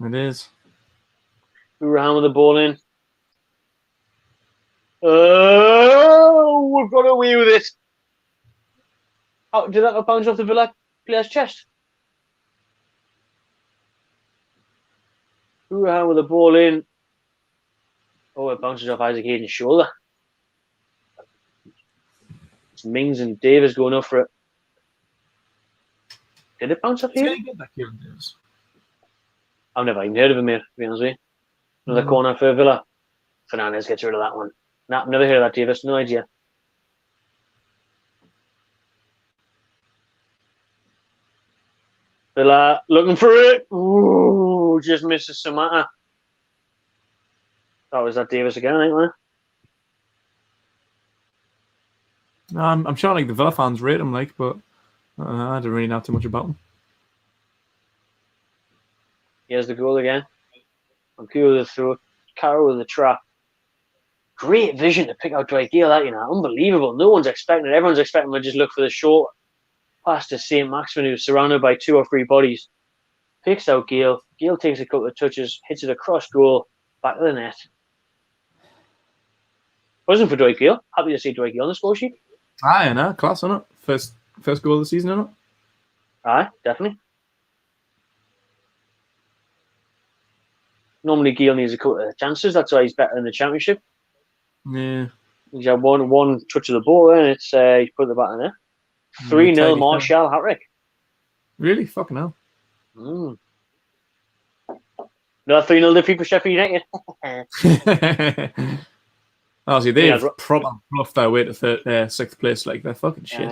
It is. Urahan with the ball in. Oh, we've got away with it. Oh, did that not bounce off the Villa player's chest? Urahan with the ball in. Oh, it bounces off Isaac Hayden's shoulder. It's Mings and Davis going up for it. Did it bounce off Hayden? I've never even heard of him, mate, to be honest with you. Another corner for Villa. Fernandez gets rid of that one. Nah, never heard of that, Davis. No idea. Villa looking for it. Ooh, just misses Samata. That was that Davis again, I think, man. I'm sure like the Villa fans rate him, like, but I don't really know too much about him. Here's the goal again. Manquillo with the throw. Carroll with the trap. Great vision to pick out Dwight Gale, that, you know. Unbelievable. No one's expecting it. Everyone's expecting him to just look for the short pass to St. Maximin, who's surrounded by 2 or 3 bodies. Picks out Gale. Gale takes a couple of touches, hits it across goal, back of the net. Wasn't for Dwight Gale. Happy to see Dwight Gale on the score sheet. Aye, I know. Class, isn't it? First goal of the season, isn't it? Aye, definitely. Normally, Gale needs a couple of chances. That's why he's better in the Championship. Yeah. He's had one touch of the ball there, and it's he's put the back in there. 3-0 Martial hat-trick. Really? Fucking hell. No 3-0 defeat for Sheffield United. Honestly, they've proper bluffed their way to 6th place. Like, they're fucking shit.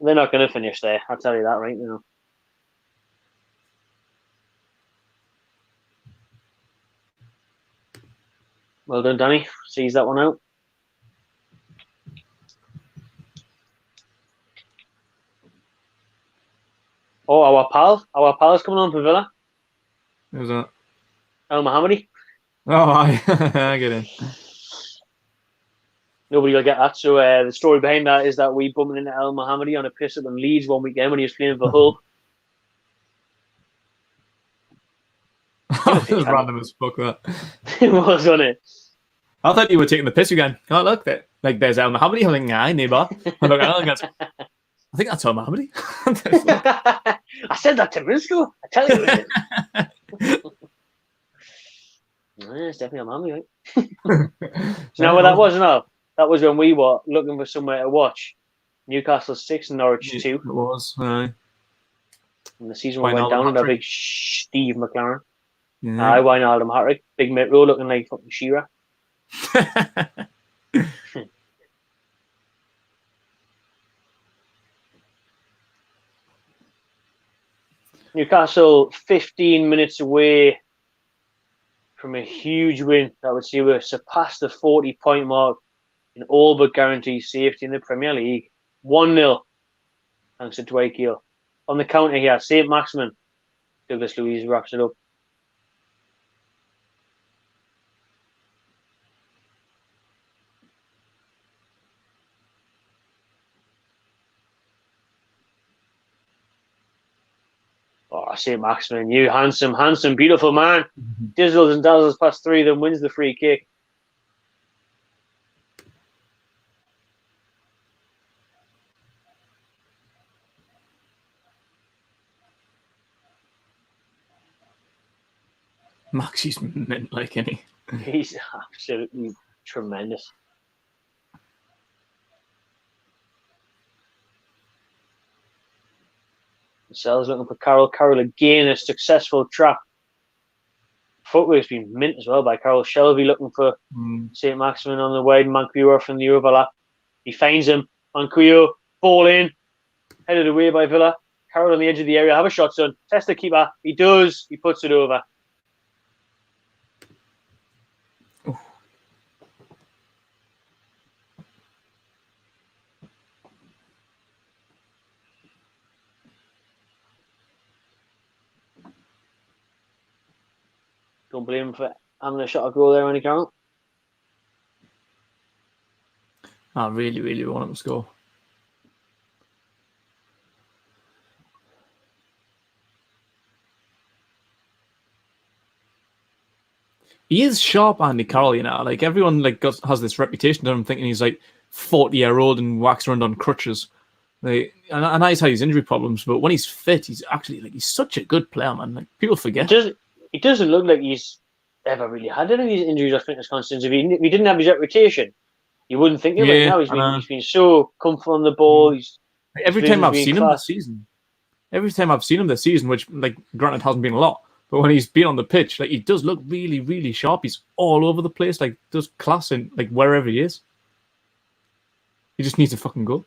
They're not going to finish there. I'll tell you that right now. Well done, Danny. Sees that one out. Oh, our pal's coming on for Villa. Who's that? El Mohammadi. Oh, I get it. Nobody will get that. So the story behind that is that we bumped into El Mohammadi on a piss up in Leeds one weekend when he was playing for Hull. It was random as fuck, that. It was, wasn't it? I thought you were taking the piss again. Oh, look, like there's El Mohammadi. I'm like, aye, neighbour. I think that's El Mohammadi. I said that 10 minutes ago. I tell you. It's definitely El Mohammadi, right? So now what that was, no? That was when we were looking for somewhere to watch. Newcastle 6 and Norwich 2. It was, aye. And the season went down under big Steve McLaren. Yeah. Aye, Wijnaldum hat-trick. Big mid row looking like fucking Shearer. Newcastle 15 minutes away from a huge win that would see us surpass the 40-point mark in all but guaranteed safety in the Premier League. 1-0 thanks to Dwight Gale. On the counter here, St. Maximin. Douglas Luiz wraps it up. Oh, St. Maximin, you handsome, beautiful man. Dizzles and dazzles past 3, then wins the free kick. Maxi's mint, like, isn't he? He's absolutely tremendous. Sells looking for Carroll. Carroll again, a successful trap. Footwork's been mint as well by Carroll. Shelby looking for St. Maximin on the wide. Manquillo from the overlap. He finds him. Manquillo, ball in. Headed away by Villa. Carroll on the edge of the area. Have a shot, son. Test the keeper. He does. He puts it over. Don't blame him for having a shot at goal there when he can't. I really, really want him to score. He is sharp, Andy Carroll, you know. Like, everyone has this reputation of him thinking he's like 40-year-old and walks around on crutches. Like, and I know he's had his injury problems, but when he's fit, he's actually he's such a good player, man. Like, people forget. He doesn't look like he's ever really had any of these injuries or fitness concerns. If he didn't have his reputation, you wouldn't think of it. Now he's been so comfortable on the ball. Every time I've seen him this season, which, like, granted hasn't been a lot, but when he's been on the pitch, like, he does look really, really sharp. He's all over the place, like, does class in like wherever he is. He just needs to fucking go.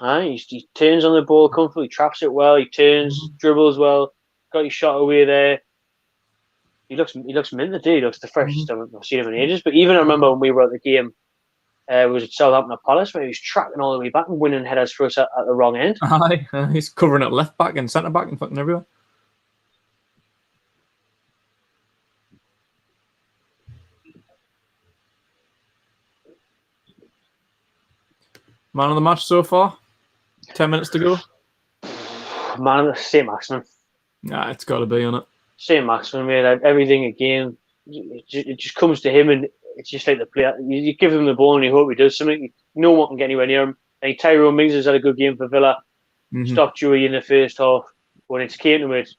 He turns on the ball comfortably, traps it well. He turns, dribbles well, got his shot away there. He looks mint today. He looks the freshest I've seen him in ages. But even I remember when we were at the game, it was at Southampton at Palace, where he was tracking all the way back and winning headers for us at the wrong end. He's covering at left back and centre back and fucking everywhere. Man of the match so far? 10 minutes to go. Man of the St. Maximin. Nah, it's got to be on it. St. Maximin made everything again. It just comes to him, and it's just like the player. You give him the ball and you hope he does something. No one can get anywhere near him. And Tyrone Mings has had a good game for Villa. Stopped Dewey in the first half. When it's came to it,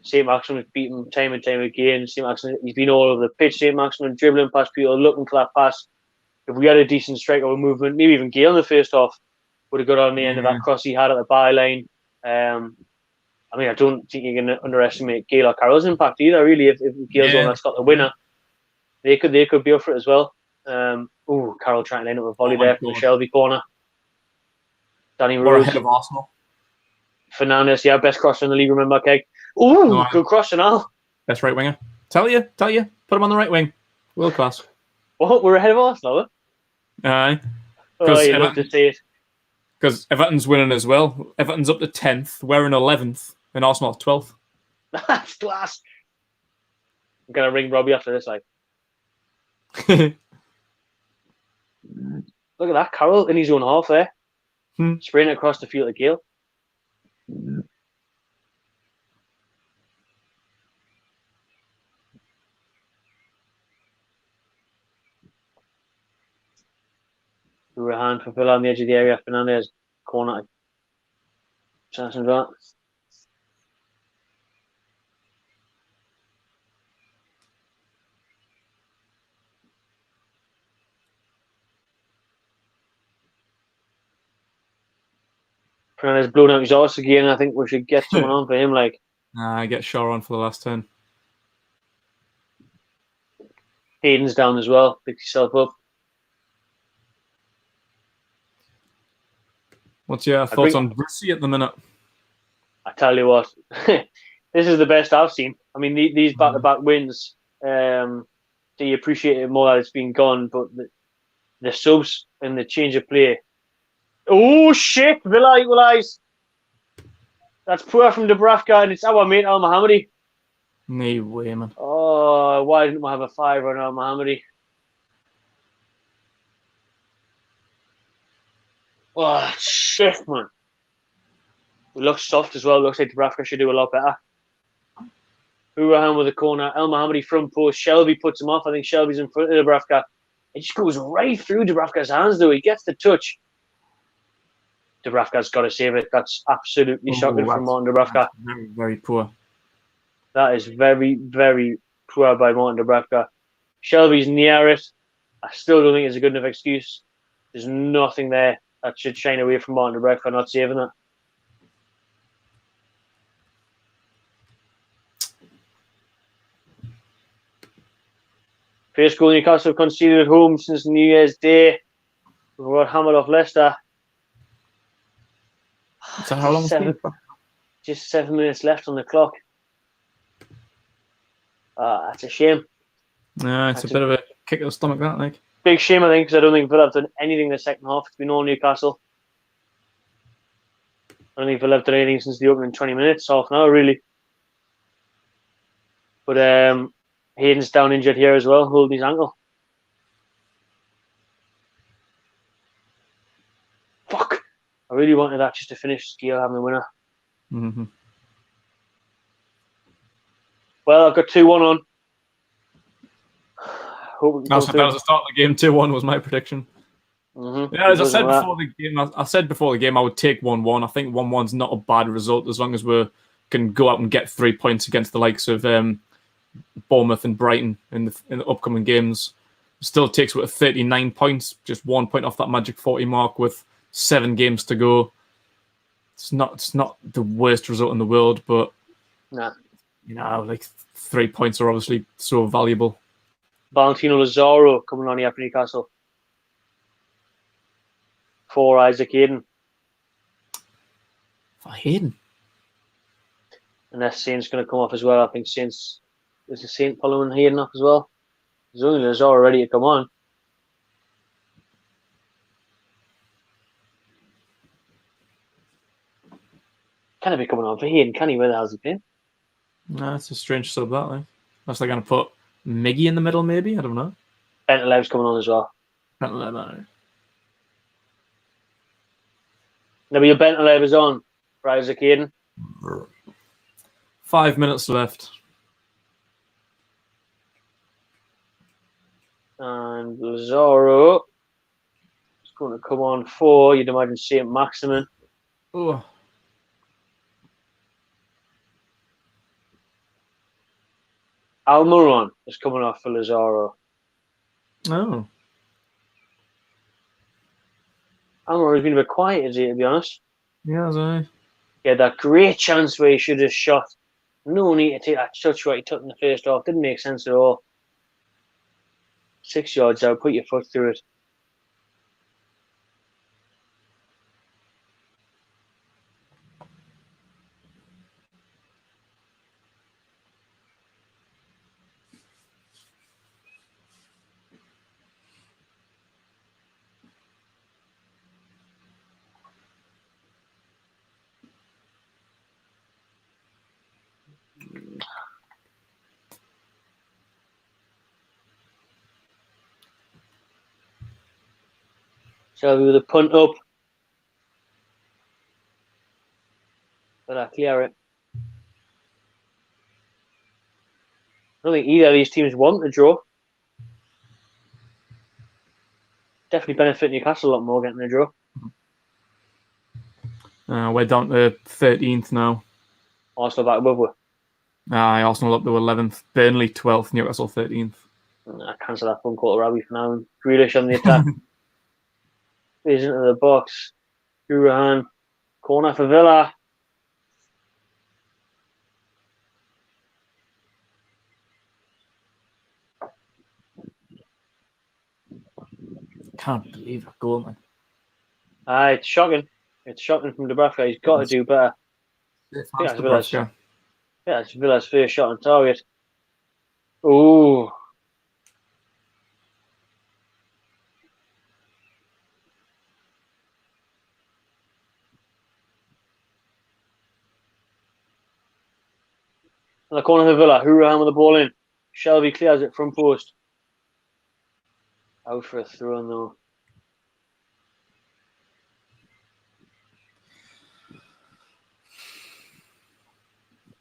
St. Maximin has beaten him time and time again. St. Maximin, he's been all over the pitch. St. Maximin dribbling past people, looking for that pass. If we had a decent striker with movement, maybe even Gale in the first half would have got on the end of that cross he had at the byline. I mean, I don't think you can underestimate Gale or Carroll's impact either. Really, if Gale's the one that's got the winner, they could be up for it as well. Carroll trying to line up a volley there from the Shelby corner. Danny Rose ahead of Arsenal. Fernandes, best crosser in the league. Remember, Keg? Good cross and all. Best right winger. Tell you, put him on the right wing. World class. What? We're ahead of Arsenal. Aye. You'd love to see it. Because Everton's winning as well. Everton's up to 10th. We're in 11th. And Arsenal 12th. That's class. I'm going to ring Robbie after this. Look at that. Carroll in his own half there. Spraying across the field to Gale. Threw a hand for Villa on the edge of the area. Fernandes corner. Chance and that. Fernandes blown out his arse again. I think we should get someone on for him. Get Shaw on for the last 10. Hayden's down as well. Picks himself up. What's your thoughts on Brucey at the minute? I tell you what, this is the best I've seen. I mean, these back-to-back wins, do you appreciate it more that it's been gone, but the subs and the change of play. Oh, shit! Villa equalise. That's poor from Dubravka, and it's our mate Al-Mohammadi. No way, man. Oh, why didn't we have a 5 on Al-Mohammadi? Oh, shit, man. It looks soft as well. Looks like Dubravka should do a lot better. Hourahan with a corner. El-Mohammadi front post. Shelby puts him off. I think Shelby's in front of Dubravka. It just goes right through Dubravka's hands, though. He gets the touch. Dubravka's got to save it. That's absolutely shocking from Martin Dubravka. Very, very poor. That is very, very poor by Martin Dubravka. Shelby's near it. I still don't think it's a good enough excuse. There's nothing there that should shine away from Martin Dubravka not saving it. First goal Newcastle conceded at home since New Year's Day. We got hammered off Leicester. So how long? Just 7 minutes left on the clock. That's a shame. Yeah, it's a bit of a kick of the stomach, that, like. Big shame, I think, because I don't think Villa have done anything in the second half. It's been all Newcastle. I don't think Villa have done anything since the opening 20 minutes, half an hour, really. But Hayden's down injured here as well, holding his ankle. really wanted that just to finish Gale having the winner. Mm-hmm. Well, I've got 2-1 on. Hope we can That was the start of the game. 2-1 was my prediction. Mm-hmm. Yeah, as I said before the game, I said before the game I would take 1-1. I think 1-1's not a bad result as long as we can go out and get 3 points against the likes of Bournemouth and Brighton in the upcoming games. Still takes with 39 points, just 1 point off that magic 40 mark with 7 games to go. It's not the worst result in the world, but like 3 points are obviously so valuable. Valentino Lazaro coming on here for Newcastle. For Isaac Hayden. For Hayden? Unless Saint's going to come off as well. I think is the Saint following Hayden off as well. There's only Lazaro ready to come on. Can he be coming on for Hayden? Can he? Where the hell's he been? No, it's a strange sub that, like. Unless they're going to put Miggy in the middle, maybe? I don't know. Bentaleb's coming on as well. Bentaleb. Now, your Bentaleb is on for Isaac Hayden. 5 minutes left. And Lazaro is going to come on for, you'd imagine, Saint Maximin. Oh. Almiron is coming off for Lazaro. Oh. Almiron's been a bit quiet, is he, to be honest? Yeah, He had that great chance where he should have shot. No need to take that touch what he took in the first half. Didn't make sense at all. 6 yards out, put your foot through it. Shelby with a punt up. But I clear it. I don't think either of these teams want a draw. Definitely benefit Newcastle a lot more getting a draw. We're down to 13th now. Arsenal back above we. Arsenal up to 11th. Burnley 12th. Newcastle 13th. I cancel that phone call to Robbie for now. Grealish on the attack. Plays into the box. Gurahan. Corner for Villa. Can't believe that goal, man. It's shocking. It's shocking from Dubravka. He's got to do better. It's Villa's first shot on target. Ooh. In the corner of Villa, Hurahan with the ball in. Shelby clears it front post. Out for a throw though.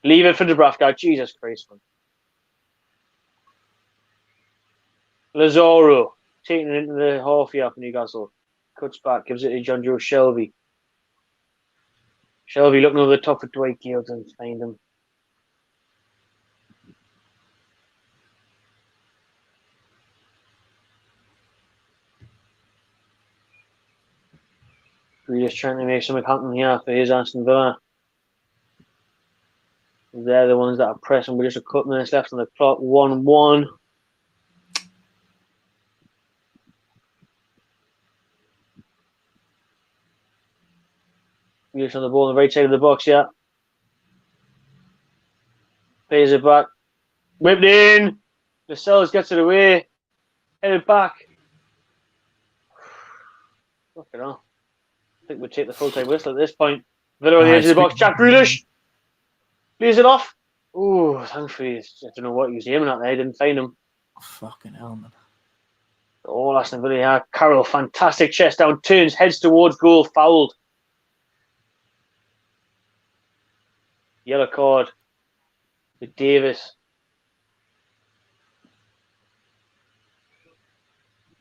Leave it for Dubravka. Jesus Christ, man. Lazaro taking it into the half here for Newcastle. Cuts back, gives it to John Joe Shelby. Shelby looking over the top of Dwight Gale to find him. Grealish trying to make something happen here for his Aston Villa. They're the ones that are pressing with just a couple minutes left on the clock. 1-1. Grealish on the ball on the right side of the box, yeah. Pays it back. Whipped in. Lascelles gets it away. Headed back. Look at that. I think we'd take the full-time whistle at this point. Villa on the edge of the box. Jack Grealish. Plays it off. Oh, thankfully, I don't know what he was aiming at there. I didn't find him. Fucking hell, man. Oh, Aston Villa here. Carroll, fantastic chest down. Turns, heads towards goal. Fouled. Yellow card with Davis.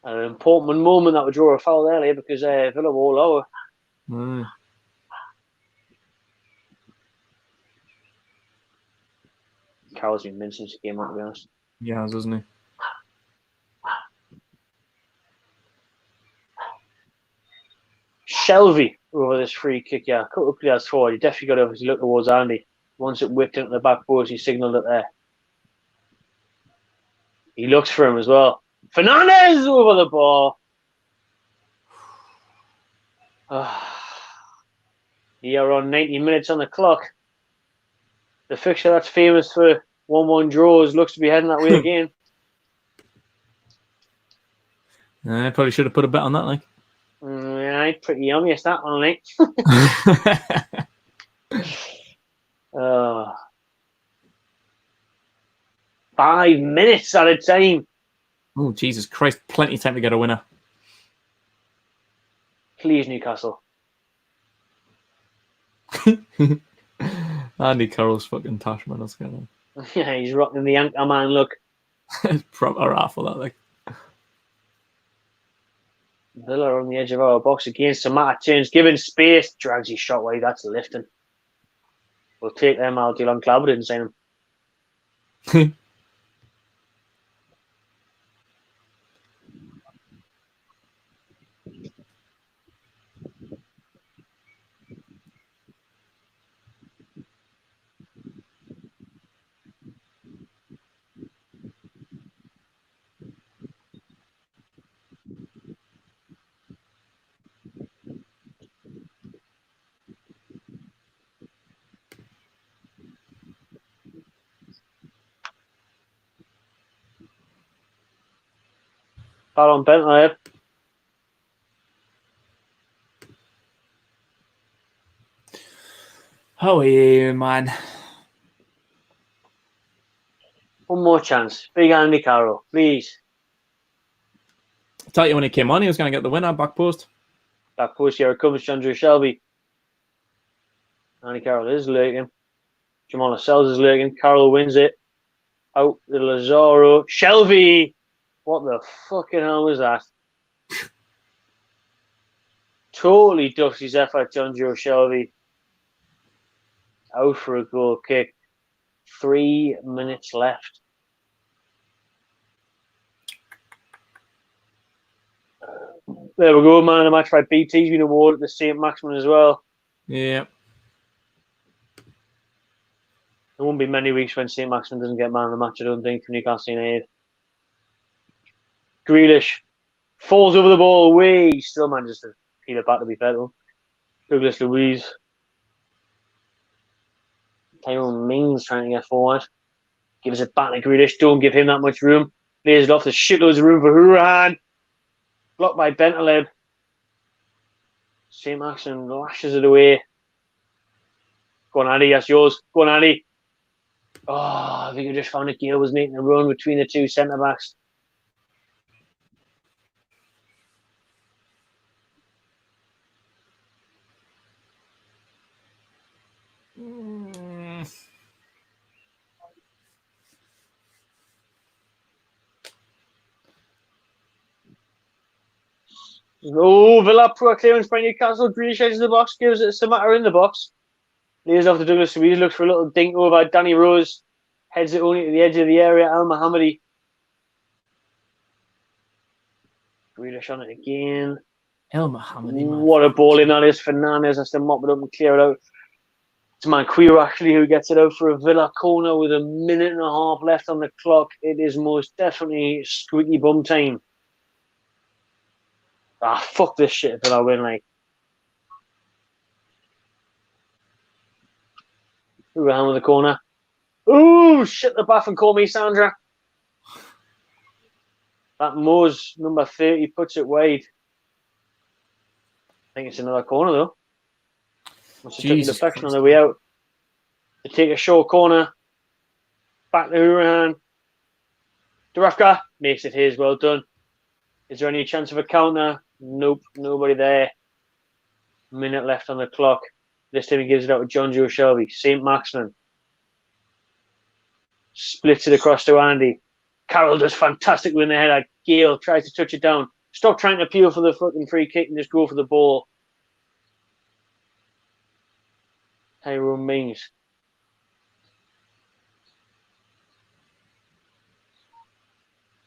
And an important moment that would draw a foul earlier because Villa were all over. Mm. Carroll's been mincing since he came out, to be honest. Yeah, doesn't he? Shelby over this free kick, yeah. A couple of players forward. He definitely got to obviously look towards Andy. Once it whipped into the back post, he signalled it there. He looks for him as well. Fernandez over the ball. You're on 90 minutes on the clock. The fixture that's famous for 1-1 draws looks to be heading that way again. I probably should have put a bet on that, like. Yeah, pretty obvious that one, like. 5 minutes at a time. Oh, Jesus Christ. Plenty of time to get a winner. Please, Newcastle. Andy Carroll's fucking tosh, man. What's going on? Yeah, he's rocking the Anchorman look. It's proper awful, that, like. Villa on the edge of our box again. Samata turns, giving space. Drags his shot wide. That's lifting. We'll take them out. Dylan Clabber didn't sign him. Foul on Bentley. Oh, yeah, man. One more chance. Big Andy Carroll, please. I thought you when he came on, he was going to get the winner, back post. Back post here comes Chandra Shelby. Andy Carroll is lurking. Jamal Lascelles is lurking. Carroll wins it. Out to Lazaro. Shelby! What the fucking hell was that? Totally ducks his effort, John Joe Shelby. Out for a goal kick. 3 minutes left. There we go, man. The match by BT's been awarded to St. Maximin as well. Yeah. There won't be many weeks when St. Maximin doesn't get man of the match, I don't think, for Newcastle United. Grealish falls over the ball away. He still manages to peel it back, to be fair to him. Douglas Luiz. Tyrone Mings trying to get forward. Gives it back to Grealish. Don't give him that much room. Lays it off the shitloads of room for Hurahan. Blocked by Bentaleb. St. Maximin lashes it away. Go on, Andy. That's yours. Go on, Andy. Oh, I think I just found that Gale was making a run between the two centre-backs. Oh, Villa poor clearance by Newcastle. Grealish edges the box, gives it to Samata in the box. Lays off to Douglas Luiz, looks for a little dink over. Danny Rose heads it only to the edge of the area. Al Mohammadi. Grealish on it again. El Mohammadi, man. What a ball in that is. Fernandez has to mop it up and clear it out. It's Manquillo actually who gets it out for a Villa corner with 1.5 minutes left on the clock. It is most definitely squeaky bum time. Ah, fuck this shit if I win, like. Around with the corner. Ooh, shit the bath and call me Sandra. That Mo's number 30 puts it wide. I think it's another corner though. Must have taken deflection on the way out. They take a short corner. Back to Hurahan. Dubravka makes it his. Well done. Is there any chance of a counter? Nope, nobody there. Minute left on the clock. This time he gives it out to John Joe Shelby. St. Maximin. Splits it across to Andy. Carroll does fantastically in the header. Gale tries to touch it down. Stop trying to appeal for the fucking free kick and just go for the ball. Tyrone Mings.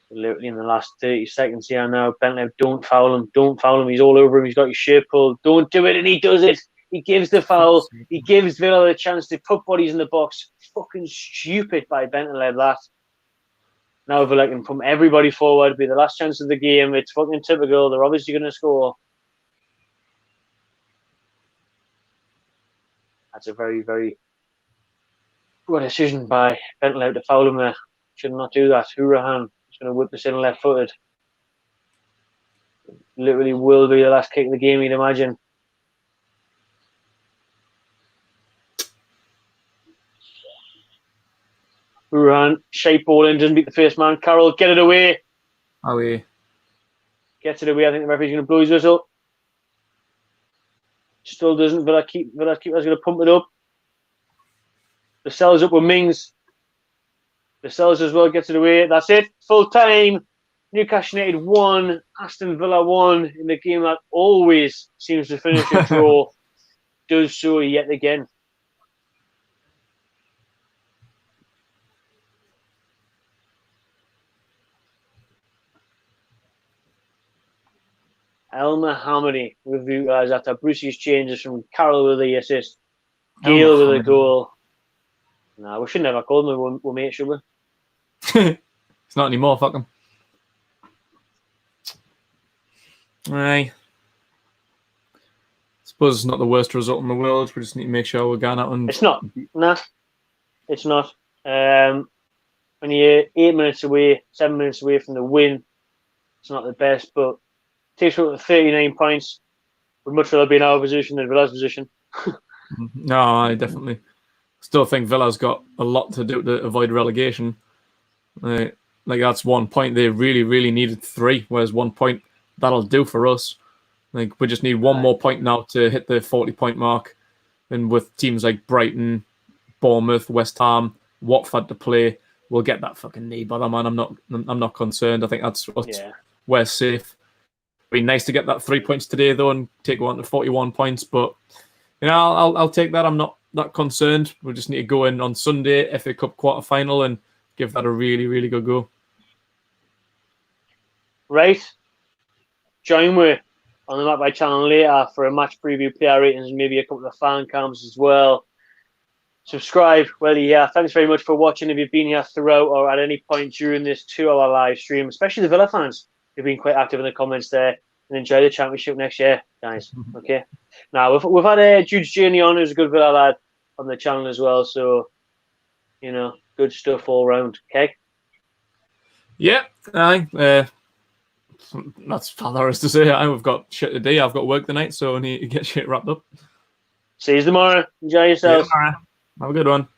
Literally in the last 30 seconds here now. Bentley, don't foul him. Don't foul him. He's all over him. He's got his shirt pulled. Don't do it. And he does it. He gives the foul. He gives Villa the chance to put bodies in the box. Fucking stupid by Bentley, that. Now Villa can pump everybody forward. Be the last chance of the game. It's fucking typical. They're obviously going to score. That's a very, very good decision by Bentley to foul him there. Should not do that. Hurahan is going to whip this in left-footed. Literally will be the last kick of the game, you'd imagine. Hurahan, shape ball in, doesn't beat the first man. Carroll, get it away. Away. Gets it away. I think the referee's going to blow his whistle. Still doesn't. Villa keeper's going to pump it up. The Lascelles up with Mings. The Lascelles as well gets it away. That's it. Full time. Newcastle United 1, Aston Villa 1 in the game that always seems to finish a draw. Does so yet again. El Mohammadi with you guys after Brucey's changes from Carroll with the assist, Gale with the goal. Nah, we should never call him. We'll make it, should we? It's not anymore. Fuck him. Aye. Suppose it's not the worst result in the world. We just need to make sure we're going out and. It's not. Nah, it's not. When you're 8 minutes away, 7 minutes away from the win, it's not the best, but. Takes us to 39 points. Would much rather be in our position than Villa's position. No, I definitely still think Villa's got a lot to do to avoid relegation. Like that's 1 point. They really, really needed 3, whereas 1 point that'll do for us. Like we just need one more point now to hit the 40-point mark. And with teams like Brighton, Bournemouth, West Ham, Watford to play, we'll get that fucking knee. But man, I'm not concerned. I think we're safe. Be nice to get that 3 points today though and take one to 41 points, but I'll take that. I'm not that concerned. We just need to go in on Sunday, FA Cup quarter final, and give that a really, really good go. Right. Join me on the Map by channel later for a match preview, player ratings, and maybe a couple of fan cams as well. Subscribe while you're here. Thanks very much for watching. If you've been here throughout or at any point during this 2-hour live stream, especially the Villa fans. You've been quite active in the comments there, and enjoy the championship next year, guys. Okay. Now we've had Jude's Journey on, who's a good Villa lad on the channel as well. So, good stuff all round. Okay. Yeah. Aye. That's all there is to say. We've got shit to do. I've got work tonight, so I need to get shit wrapped up. See you tomorrow. Enjoy yourselves. Have a good one.